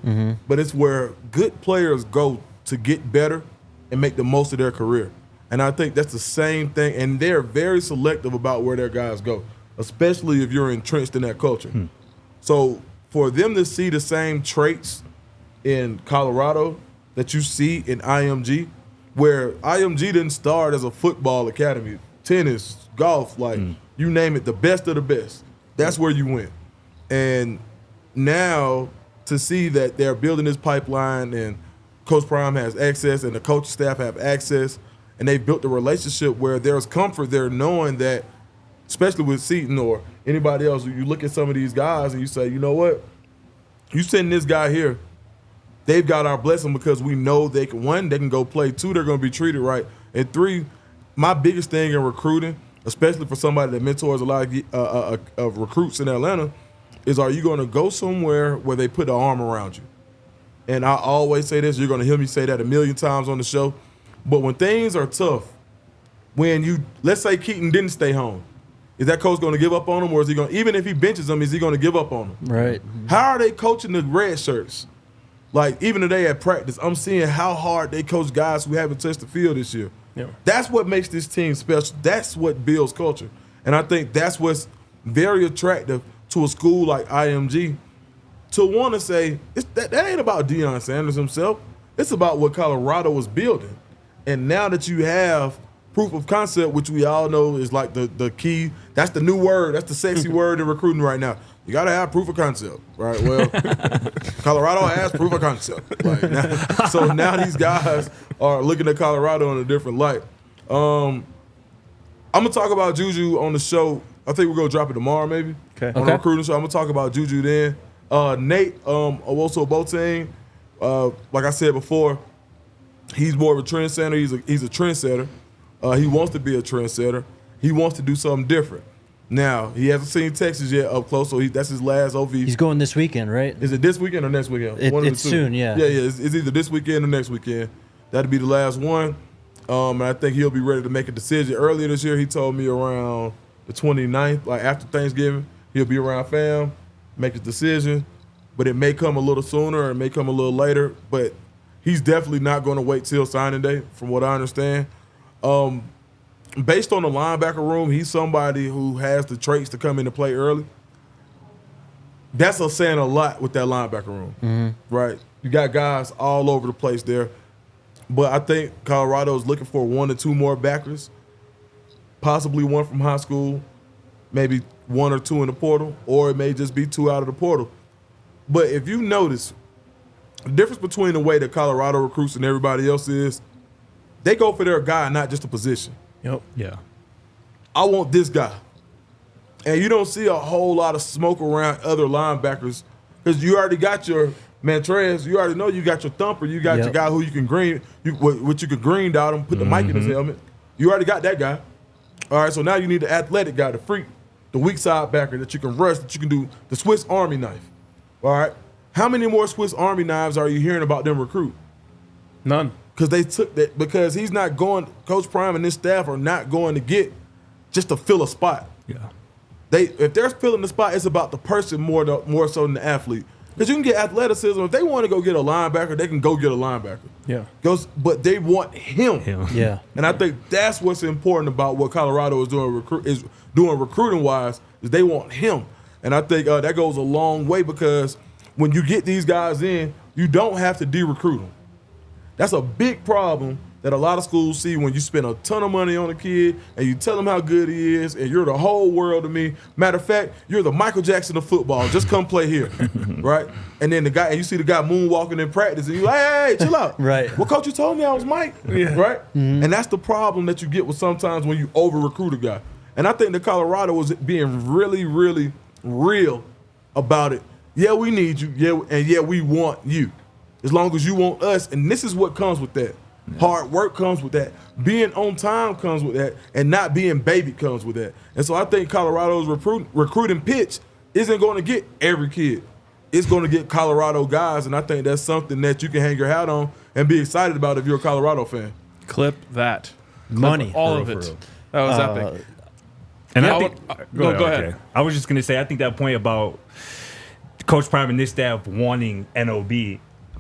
but it's where good players go to get better and make the most of their career. And I think that's the same thing, and they're very selective about where their guys go, especially if you're entrenched in that culture. So for them to see the same traits in Colorado that you see in IMG, where IMG didn't start as a football academy, tennis, golf, like you name it, the best of the best. That's where you went. And now to see that they're building this pipeline and Coach Prime has access and the coaching staff have access, and they've built a relationship where there's comfort there knowing that, especially with Seton or anybody else, you look at some of these guys and you say, you know what, you send this guy here, they've got our blessing because we know they can, 1, they can go play, 2, they're going to be treated right, and 3, my biggest thing in recruiting, especially for somebody that mentors a lot of recruits in Atlanta, is are you going to go somewhere where they put an arm around you? And I always say this, you're going to hear me say that a million times on the show, but when things are tough, when you, let's say Keaton didn't stay home, is that coach going to give up on him, or is he going to, even if he benches him, is he going to give up on him? Right. How are they coaching the red shirts? Like, even today at practice, I'm seeing how hard they coach guys who haven't touched the field this year. Yeah. That's what makes this team special. That's what builds culture. And I think that's what's very attractive to a school like IMG to want to say, that ain't about Deion Sanders himself. It's about what Colorado was building. And now that you have proof of concept, which we all know is like the key, that's the new word, that's the sexy word in recruiting right now. You got to have proof of concept, right? Well, Colorado has proof of concept. Like so now these guys are looking at Colorado in a different light. I'm going to talk about Juju on the show. I think we're going to drop it tomorrow maybe. Okay. On the recruiting show. I'm going to talk about Juju then. Nate Owosu-Boateng, like I said before, he's more of a trendsetter. He's a trendsetter. He wants to be a trendsetter. He wants to do something different. Now, he hasn't seen Texas yet up close, so that's his last OV. He's going this weekend, right? Is it this weekend or next weekend? It's soon, yeah. Yeah. It's either this weekend or next weekend. That'll be the last one. And I think he'll be ready to make a decision. Earlier this year, he told me around the 29th, like after Thanksgiving, he'll be around fam, make a decision. But it may come a little sooner or it may come a little later. But he's definitely not going to wait till signing day, from what I understand. Based on the linebacker room, he's somebody who has the traits to come into play early. That's saying a lot with that linebacker room, right? You got guys all over the place there. But I think Colorado is looking for 1 or 2 more backers, possibly one from high school, maybe 1 or 2 in the portal, or it may just be 2 out of the portal. But if you notice, the difference between the way that Colorado recruits and everybody else is, they go for their guy, not just a position. Yep. Yeah. I want this guy. And you don't see a whole lot of smoke around other linebackers because you already got your Montrez. You already know you got your thumper. You got your guy who you can green, what you can green dot him, put the mic in his helmet. You already got that guy. All right, so now you need the athletic guy, the freak, the weak side backer that you can rush, that you can do the Swiss Army knife. All right? How many more Swiss Army knives are you hearing about them recruit? None. Because they took that, because he's not going, Coach Prime and his staff are not going to get just to fill a spot. Yeah. If they're filling the spot, it's about the person more so than the athlete. Because you can get athleticism. If they want to go get a linebacker, they can go get a linebacker. Yeah. But they want him. Yeah. And I think that's what's important about what Colorado is doing recruiting-wise, is they want him. And I think that goes a long way because when you get these guys in, you don't have to de-recruit them. That's a big problem that a lot of schools see when you spend a ton of money on a kid and you tell him how good he is and you're the whole world to me. Matter of fact, you're the Michael Jackson of football. Just come play here, right? And then and you see the guy moonwalking in practice and you're like, hey, chill out. Right. Well, coach, you told me I was Mike, right? And that's the problem that you get with sometimes when you over-recruit a guy. And I think that Colorado was being really, really real about it. Yeah, we need you. Yeah, we want you. As long as you want us, and this is what comes with that. Yeah. Hard work comes with that. Being on time comes with that, and not being baby comes with that. And so I think Colorado's recruiting pitch isn't going to get every kid. It's going to get Colorado guys, and I think that's something that you can hang your hat on and be excited about if you're a Colorado fan. Clip that. Money. All of it. That was epic. And Yeah, I think, go ahead. Okay. I was just going to say, I think that point about Coach Prime and this staff wanting NOB,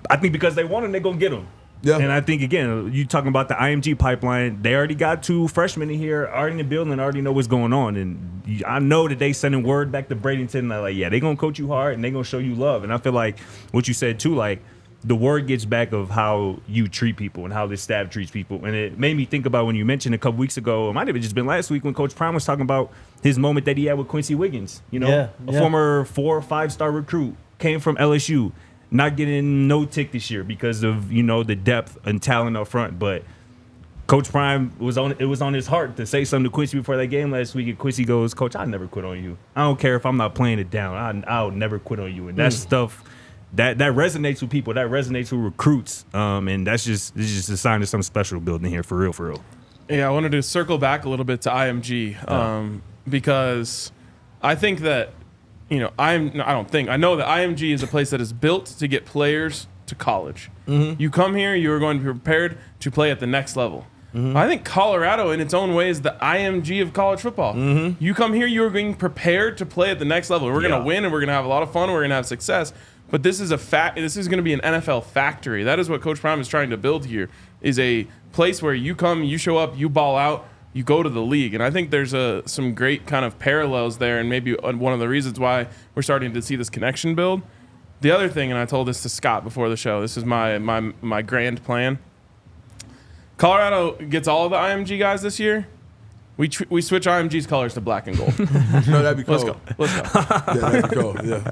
I think because they want him, they're going to get him. Yeah. And I think, again, you talking about the IMG pipeline, they already got 2 freshmen in here, already in the building, already know what's going on. And I know that they sending word back to Bradenton, like, yeah, they're going to coach you hard and they're going to show you love. And I feel like what you said, too, like, the word gets back of how you treat people and how this staff treats people. And it made me think about when you mentioned a couple weeks ago, it might have just been last week when Coach Prime was talking about his moment that he had with Quincy Wiggins, a former 4 or 5-star recruit, came from LSU. Not getting no tick this year because of, the depth and talent up front. But Coach Prime it was on his heart to say something to Quincy before that game last week. And Quincy goes, Coach, I'll never quit on you. I don't care if I'm not playing it down. I'll never quit on you. And that's stuff that resonates with people. That resonates with recruits. And it's just a sign of something special building here for real. Yeah, I wanted to circle back a little bit to IMG because I think that, I know that IMG is a place that is built to get players to college. Mm-hmm. You come here, you are going to be prepared to play at the next level. Mm-hmm. I think Colorado, in its own way, is the IMG of college football. Mm-hmm. You come here, you are being prepared to play at the next level. We're going to win, and we're going to have a lot of fun, and we're going to have success. But this is This is going to be an NFL factory. That is what Coach Prime is trying to build here. Is a place where you come, you show up, you ball out, you go to the league. And I think there's some great kind of parallels there, and maybe one of the reasons why we're starting to see this connection build. The other thing, and I told this to Scott before the show, this is my grand plan. Colorado gets all of the IMG guys this year. We switch IMG's colors to black and gold. No, that'd be cool. Let's go. Yeah, that'd be cool. Yeah.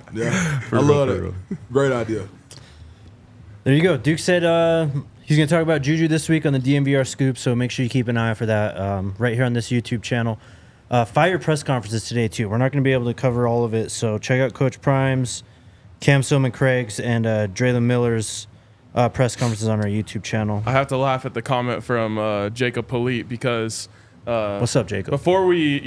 I love that. Great idea. There you go. Duke said he's going to talk about Juju this week on the DNVR Scoop, so make sure you keep an eye out for that right here on this YouTube channel. Fire press conferences today, too. We're not going to be able to cover all of it, so check out Coach Prime's, Cam Silmon-Craig's, and Drelon Miller's press conferences on our YouTube channel. I have to laugh at the comment from Jacob Polite because what's up, Jacob? Before we,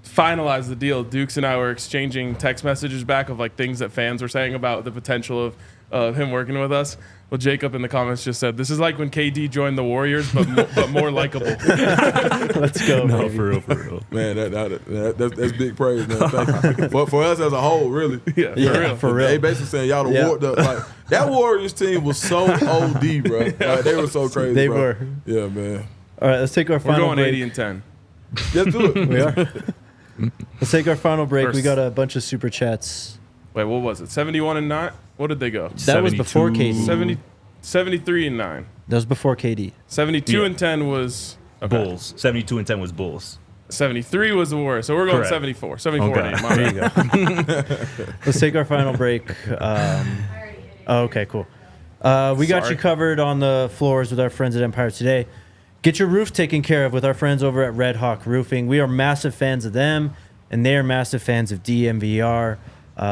finalize the deal, Dukes and I were exchanging text messages back of like things that fans were saying about the potential of him working with us. Well, Jacob in the comments just said, "This is like when KD joined the Warriors, but more likable." Let's go, No, baby. for real. Man, that's big praise, man. Thank you. For us as a whole, really. Yeah, for real. They basically saying y'all that Warriors team was so OD, bro. Like, they were so crazy. They bro. were. Yeah, man. All right, let's take our We're final going break. 80 and 10. Let's do it. We are. Let's take our final break. We First. got a bunch of super chats. Wait, what was it? 71 and 9? What did they go? That was before 72. KD. 73 and 9. That was before KD. 72 Yeah. and 10 was Bulls. 72 and 10 was Bulls. 73 was the worst. So we're going Correct. 74. 74 Okay. and 8. My There bad. you go. Let's take our final break. Okay, cool. We got Sorry. you covered on the floors with our friends at Empire today. Get your roof taken care of with our friends over at Red Hawk Roofing. We are massive fans of them, and they are massive fans of DNVR.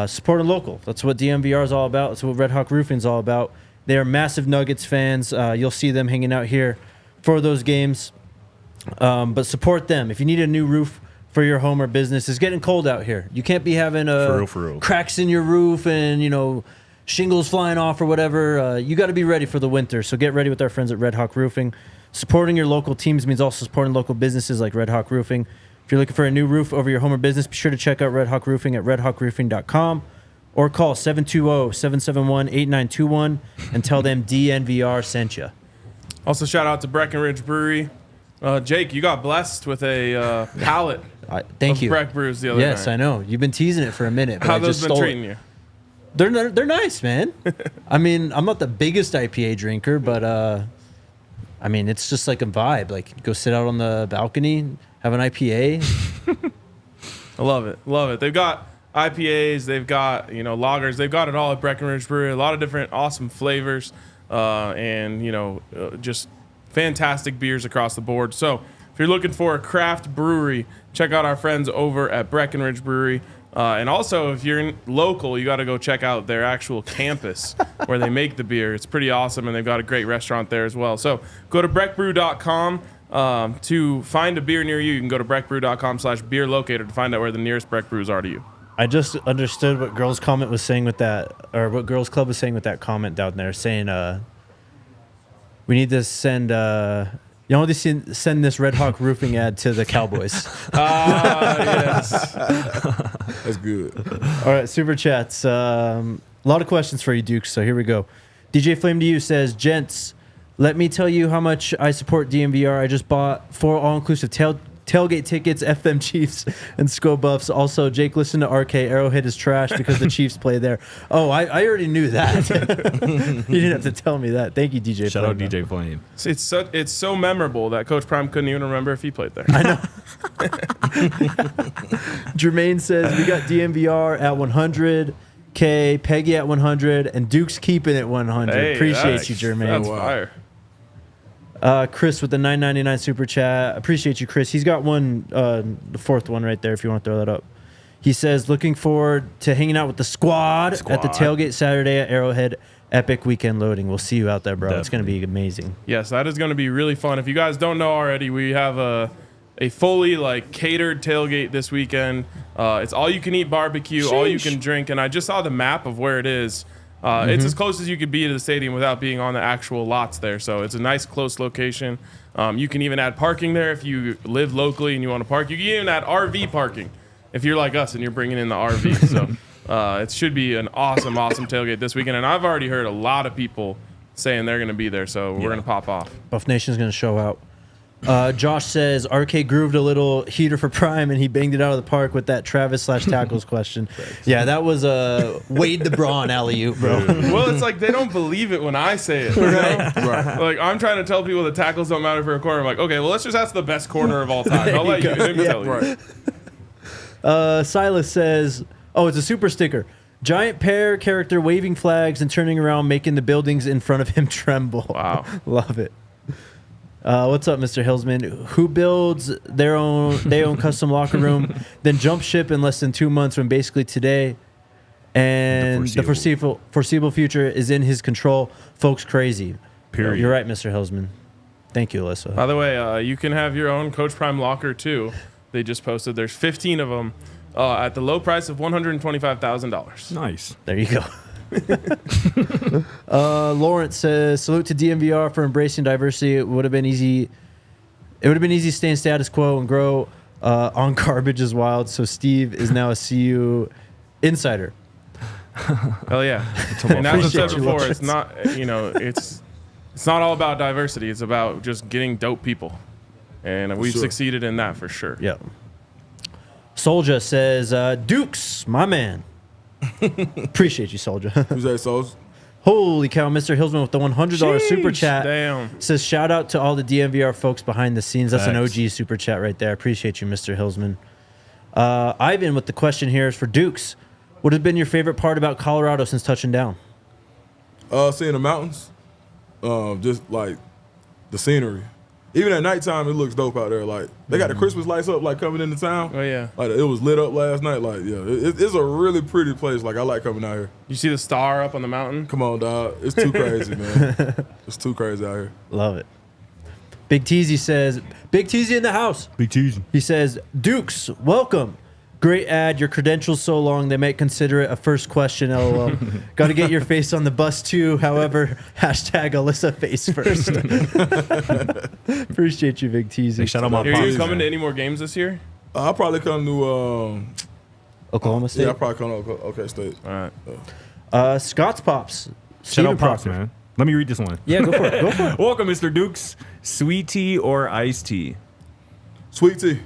Supporting local. That's what DNVR is all about. That's what Red Hawk Roofing is all about. They are massive Nuggets fans. You'll see them hanging out here for those games. But support them. If you need a new roof for your home or business, it's getting cold out here. You can't be having For real. cracks in your roof and, shingles flying off or whatever. You got to be ready for the winter. So get ready with our friends at Red Hawk Roofing. Supporting your local teams means also supporting local businesses like Red Hawk Roofing. If you're looking for a new roof over your home or business, be sure to check out Red Hawk Roofing at redhawkroofing.com or call 720-771-8921 and tell them DNVR sent you. Also, shout out to Breckenridge Brewery. Jake, you got blessed with a pallet Thank of you. Breck Brews the other Yes, night. I know. You've been teasing it for a minute. But How I those just been stole treating it. you? They're nice, man. I mean, I'm not the biggest IPA drinker, but it's just like a vibe. Like, go sit out on the balcony, have an IPA. I love it. Love it. They've got IPAs, they've got, lagers, they've got it all at Breckenridge Brewery. A lot of different awesome flavors and just fantastic beers across the board. So if you're looking for a craft brewery, check out our friends over at Breckenridge Brewery. And also, if you're local, you got to go check out their actual campus where they make the beer. It's pretty awesome, and they've got a great restaurant there as well. So go to breckbrew.com to find a beer near you. You can go to breckbrew.com/beer locator to find out where the nearest Breck Brews are to you. I just understood what Girls Comment was saying with that, or what Girls Club was saying with that comment down there, saying we need to send send this Red Hawk Roofing ad to the Cowboys. Yes. That's good. All right, super chats. A lot of questions for you, Duke. So here we go. DJ Flame to You says, "Gents, let me tell you how much I support DNVR. I just bought 4 all-inclusive tailgate tickets, F them Chiefs and Sco Buffs. Also, Jake, listen to RK. Arrowhead is trash because the Chiefs play there." Oh, I already knew that. You didn't have to tell me that. Thank you, DJ Shout Flame. out DJ Flame. It's so memorable that Coach Prime couldn't even remember if he played there. I know. Jermaine says, "We got DNVR at 100K, Peggy at 100, and Duke's keeping it 100. Hey, Appreciate you, Jermaine. That's fire. Chris with the $9.99 super chat. Appreciate you, Chris. He's got one, the fourth one right there if you want to throw that up. He says, "Looking forward to hanging out with the squad at the tailgate Saturday at Arrowhead. Epic weekend loading. We'll see you out there, bro. It's going to be amazing." Yes, that is going to be really fun. If you guys don't know already, we have a fully catered tailgate this weekend. It's all you can eat barbecue, all you can drink, and I just saw the map of where it is. It's as close as you could be to the stadium without being on the actual lots there. So it's a nice, close location. You can even add parking there if you live locally and you want to park. You can even add RV parking if you're like us and you're bringing in the RV. So It should be an awesome tailgate this weekend. And I've already heard a lot of people saying they're going to be there, so we're going to pop off. Buff Nation's going to show out. Josh says RK grooved a little heater for Prime and he banged it out of the park with that Travis/tackles question. Yeah, that was a Wade the Braun alley-oop, bro. Well, it's like they don't believe it when I say it. You know? Right. Like I'm trying to tell people that tackles don't matter for a corner. I'm like, okay, well let's just ask the best corner of all time. I'll let you tell you. Right. Silas says, oh, it's a super sticker. Giant pear character waving flags and turning around, making the buildings in front of him tremble. Wow. Love it. What's up, Mr. Hillsman? Who builds their own custom locker room, then jump ship in less than 2 months when basically today and the foreseeable future is in his control? Folks, crazy. Period. You're right, Mr. Hillsman. Thank you, Alyssa. By the way, you can have your own Coach Prime locker too. They just posted. There's 15 of them at the low price of $125,000. Nice. There you go. Lawrence says, salute to DNVR for embracing diversity. It would have been easy staying status quo and grow on garbage is wild. So Steve is now a CU insider. Hell yeah. And as I said before, it's not, it's not all about diversity. It's about just getting dope people. And we've succeeded in that for sure. Yeah. Soldier says, Dukes, my man. Appreciate you, Soldier. Who's that, Soldier? Holy cow, Mr. Hillsman with the $100 super chat. Damn. Says, shout out to all the DNVR folks behind the scenes. That's an OG super chat right there. Appreciate you, Mr. Hillsman. Ivan with the question here is for Dukes. What has been your favorite part about Colorado since touching down? Seeing the mountains. Just like the scenery. Even at nighttime, it looks dope out there. Like they got the Christmas lights up, like coming into town. Oh yeah, like it was lit up last night. Like it's a really pretty place. Like I like coming out here. You see the star up on the mountain? Come on, dog. It's too crazy, man. It's too crazy out here. Love it. Big Teasy says, Big Teasy in the house. Big Teasy. He says, Dukes, welcome. Great ad. Your credentials so long they might consider it a first question. LOL. Got to get your face on the bus too. However, hashtag Alyssa face first. Appreciate you, Big Teasy. Hey, shout out my Are you coming to any more games this year? I'll probably come to Oklahoma State. Yeah, I'll probably come to OK State. All right. Scott's Pops. Shout out Pops, Procter. man. Let me read this one. Yeah, go for it. Go for it. Welcome, Mr. Dukes. Sweet tea or iced tea? Sweet tea.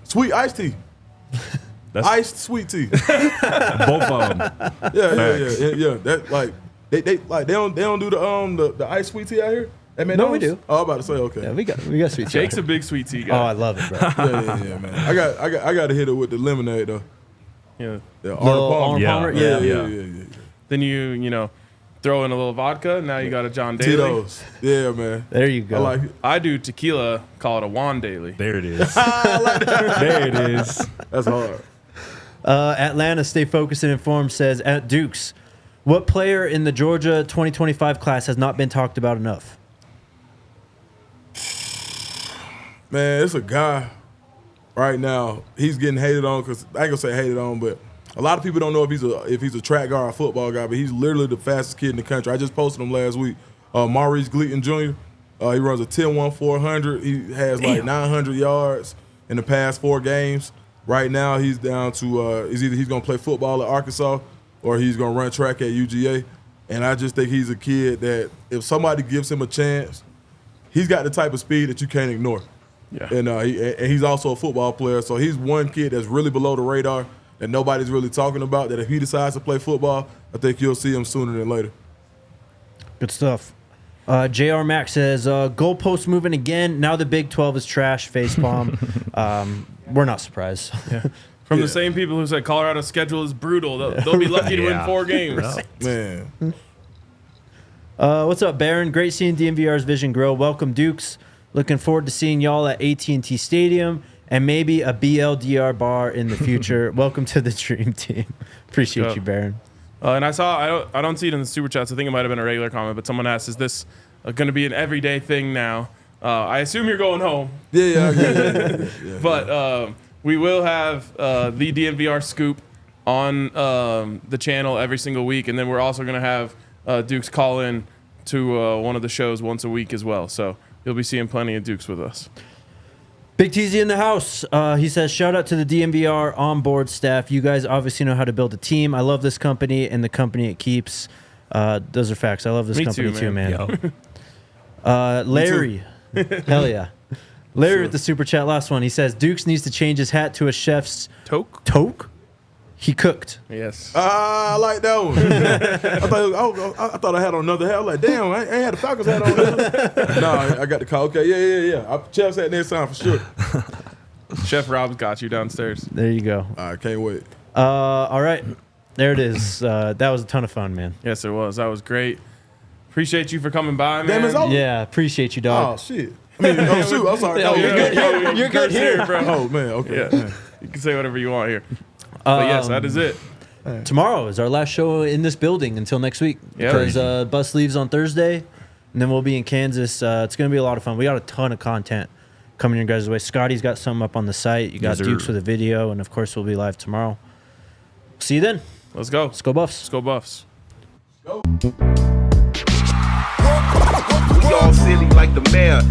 Sweet iced tea. That's iced sweet tea. both of them. Yeah. That like they don't do the iced sweet tea out here. No, we do. Oh, I'm about to say okay. Yeah, we got sweet tea. Jake's a big sweet tea guy. Oh, I love it, bro. yeah, man. I got to hit it with the lemonade though. Yeah. The Arnold Palmer. Yeah. Then you throw in a little vodka. Now you got a John Daly. Tito's. Yeah, man. There you go. I like it. I do tequila. Call it a Juan Daly. There it is. There it is. That's hard. Atlanta, stay focused and informed, says, at Dukes, what player in the Georgia 2025 class has not been talked about enough? Man, it's a guy right now. He's getting hated on because I ain't gonna say hated on, but a lot of people don't know if he's a track guy or a football guy, but he's literally the fastest kid in the country. I just posted him last week. Maurice Gleaton Jr. He runs a 10-1-400. He has like 900 yards in the past 4 games. Right now, he's down to either he's gonna play football at Arkansas or he's gonna run track at UGA. And I just think he's a kid that if somebody gives him a chance, he's got the type of speed that you can't ignore. Yeah. And he's also a football player, so he's one kid that's really below the radar that nobody's really talking about, that if he decides to play football, I think you'll see him sooner than later. Good stuff. JR Max says, goalpost moving again. Now the Big 12 is trash, facepalm. We're not surprised. Yeah. From the same people who said Colorado's schedule is brutal. They'll be lucky to win 4 games. Man. What's up, Baron? Great seeing DNVR's vision grow. Welcome, Dukes. Looking forward to seeing y'all at AT&T Stadium and maybe a BLDR bar in the future. Welcome to the dream team. Appreciate you, Baron. And I don't see it in the super chats. I think it might have been a regular comment, but someone asked, "Is this going to be an everyday thing now?" I assume you're going home. Yeah. But we will have the DNVR scoop on the channel every single week, and then we're also going to have Dukes call in to one of the shows once a week as well. So you'll be seeing plenty of Dukes with us. Big TZ in the house. He says, shout out to the DNVR onboard staff. You guys obviously know how to build a team. I love this company and the company it keeps. Those are facts. I love this company too, man. Larry. Hell yeah. Larry with the super chat, last one. He says, Dukes needs to change his hat to a chef's toque. He cooked. Yes. I like that one. I thought I had on another hat. I was like, damn, I ain't had the Falcons hat on. No, I got the call. Okay, yeah. Chef's hat next time for sure. Chef Rob's got you downstairs. There you go. I can't wait. All right. There it is. That was a ton of fun, man. Yes, it was. That was great. Appreciate you for coming by, man. Damn, it's over. Yeah, appreciate you, dog. Oh, shit. I mean, oh, shoot. I'm sorry. No, you're good here, bro. Oh, man. Okay. Yeah. You can say whatever you want here. But yes, that is it. Tomorrow is our last show in this building until next week. Yeah. Because bus leaves on Thursday, and then we'll be in Kansas. It's going to be a lot of fun. We got a ton of content coming your guys' way. Scotty's got something up on the site. You got Dukes with a video, and of course we'll be live tomorrow. See you then. Let's go. Let's go Buffs. Let's go Buffs. We all silly like the mayor.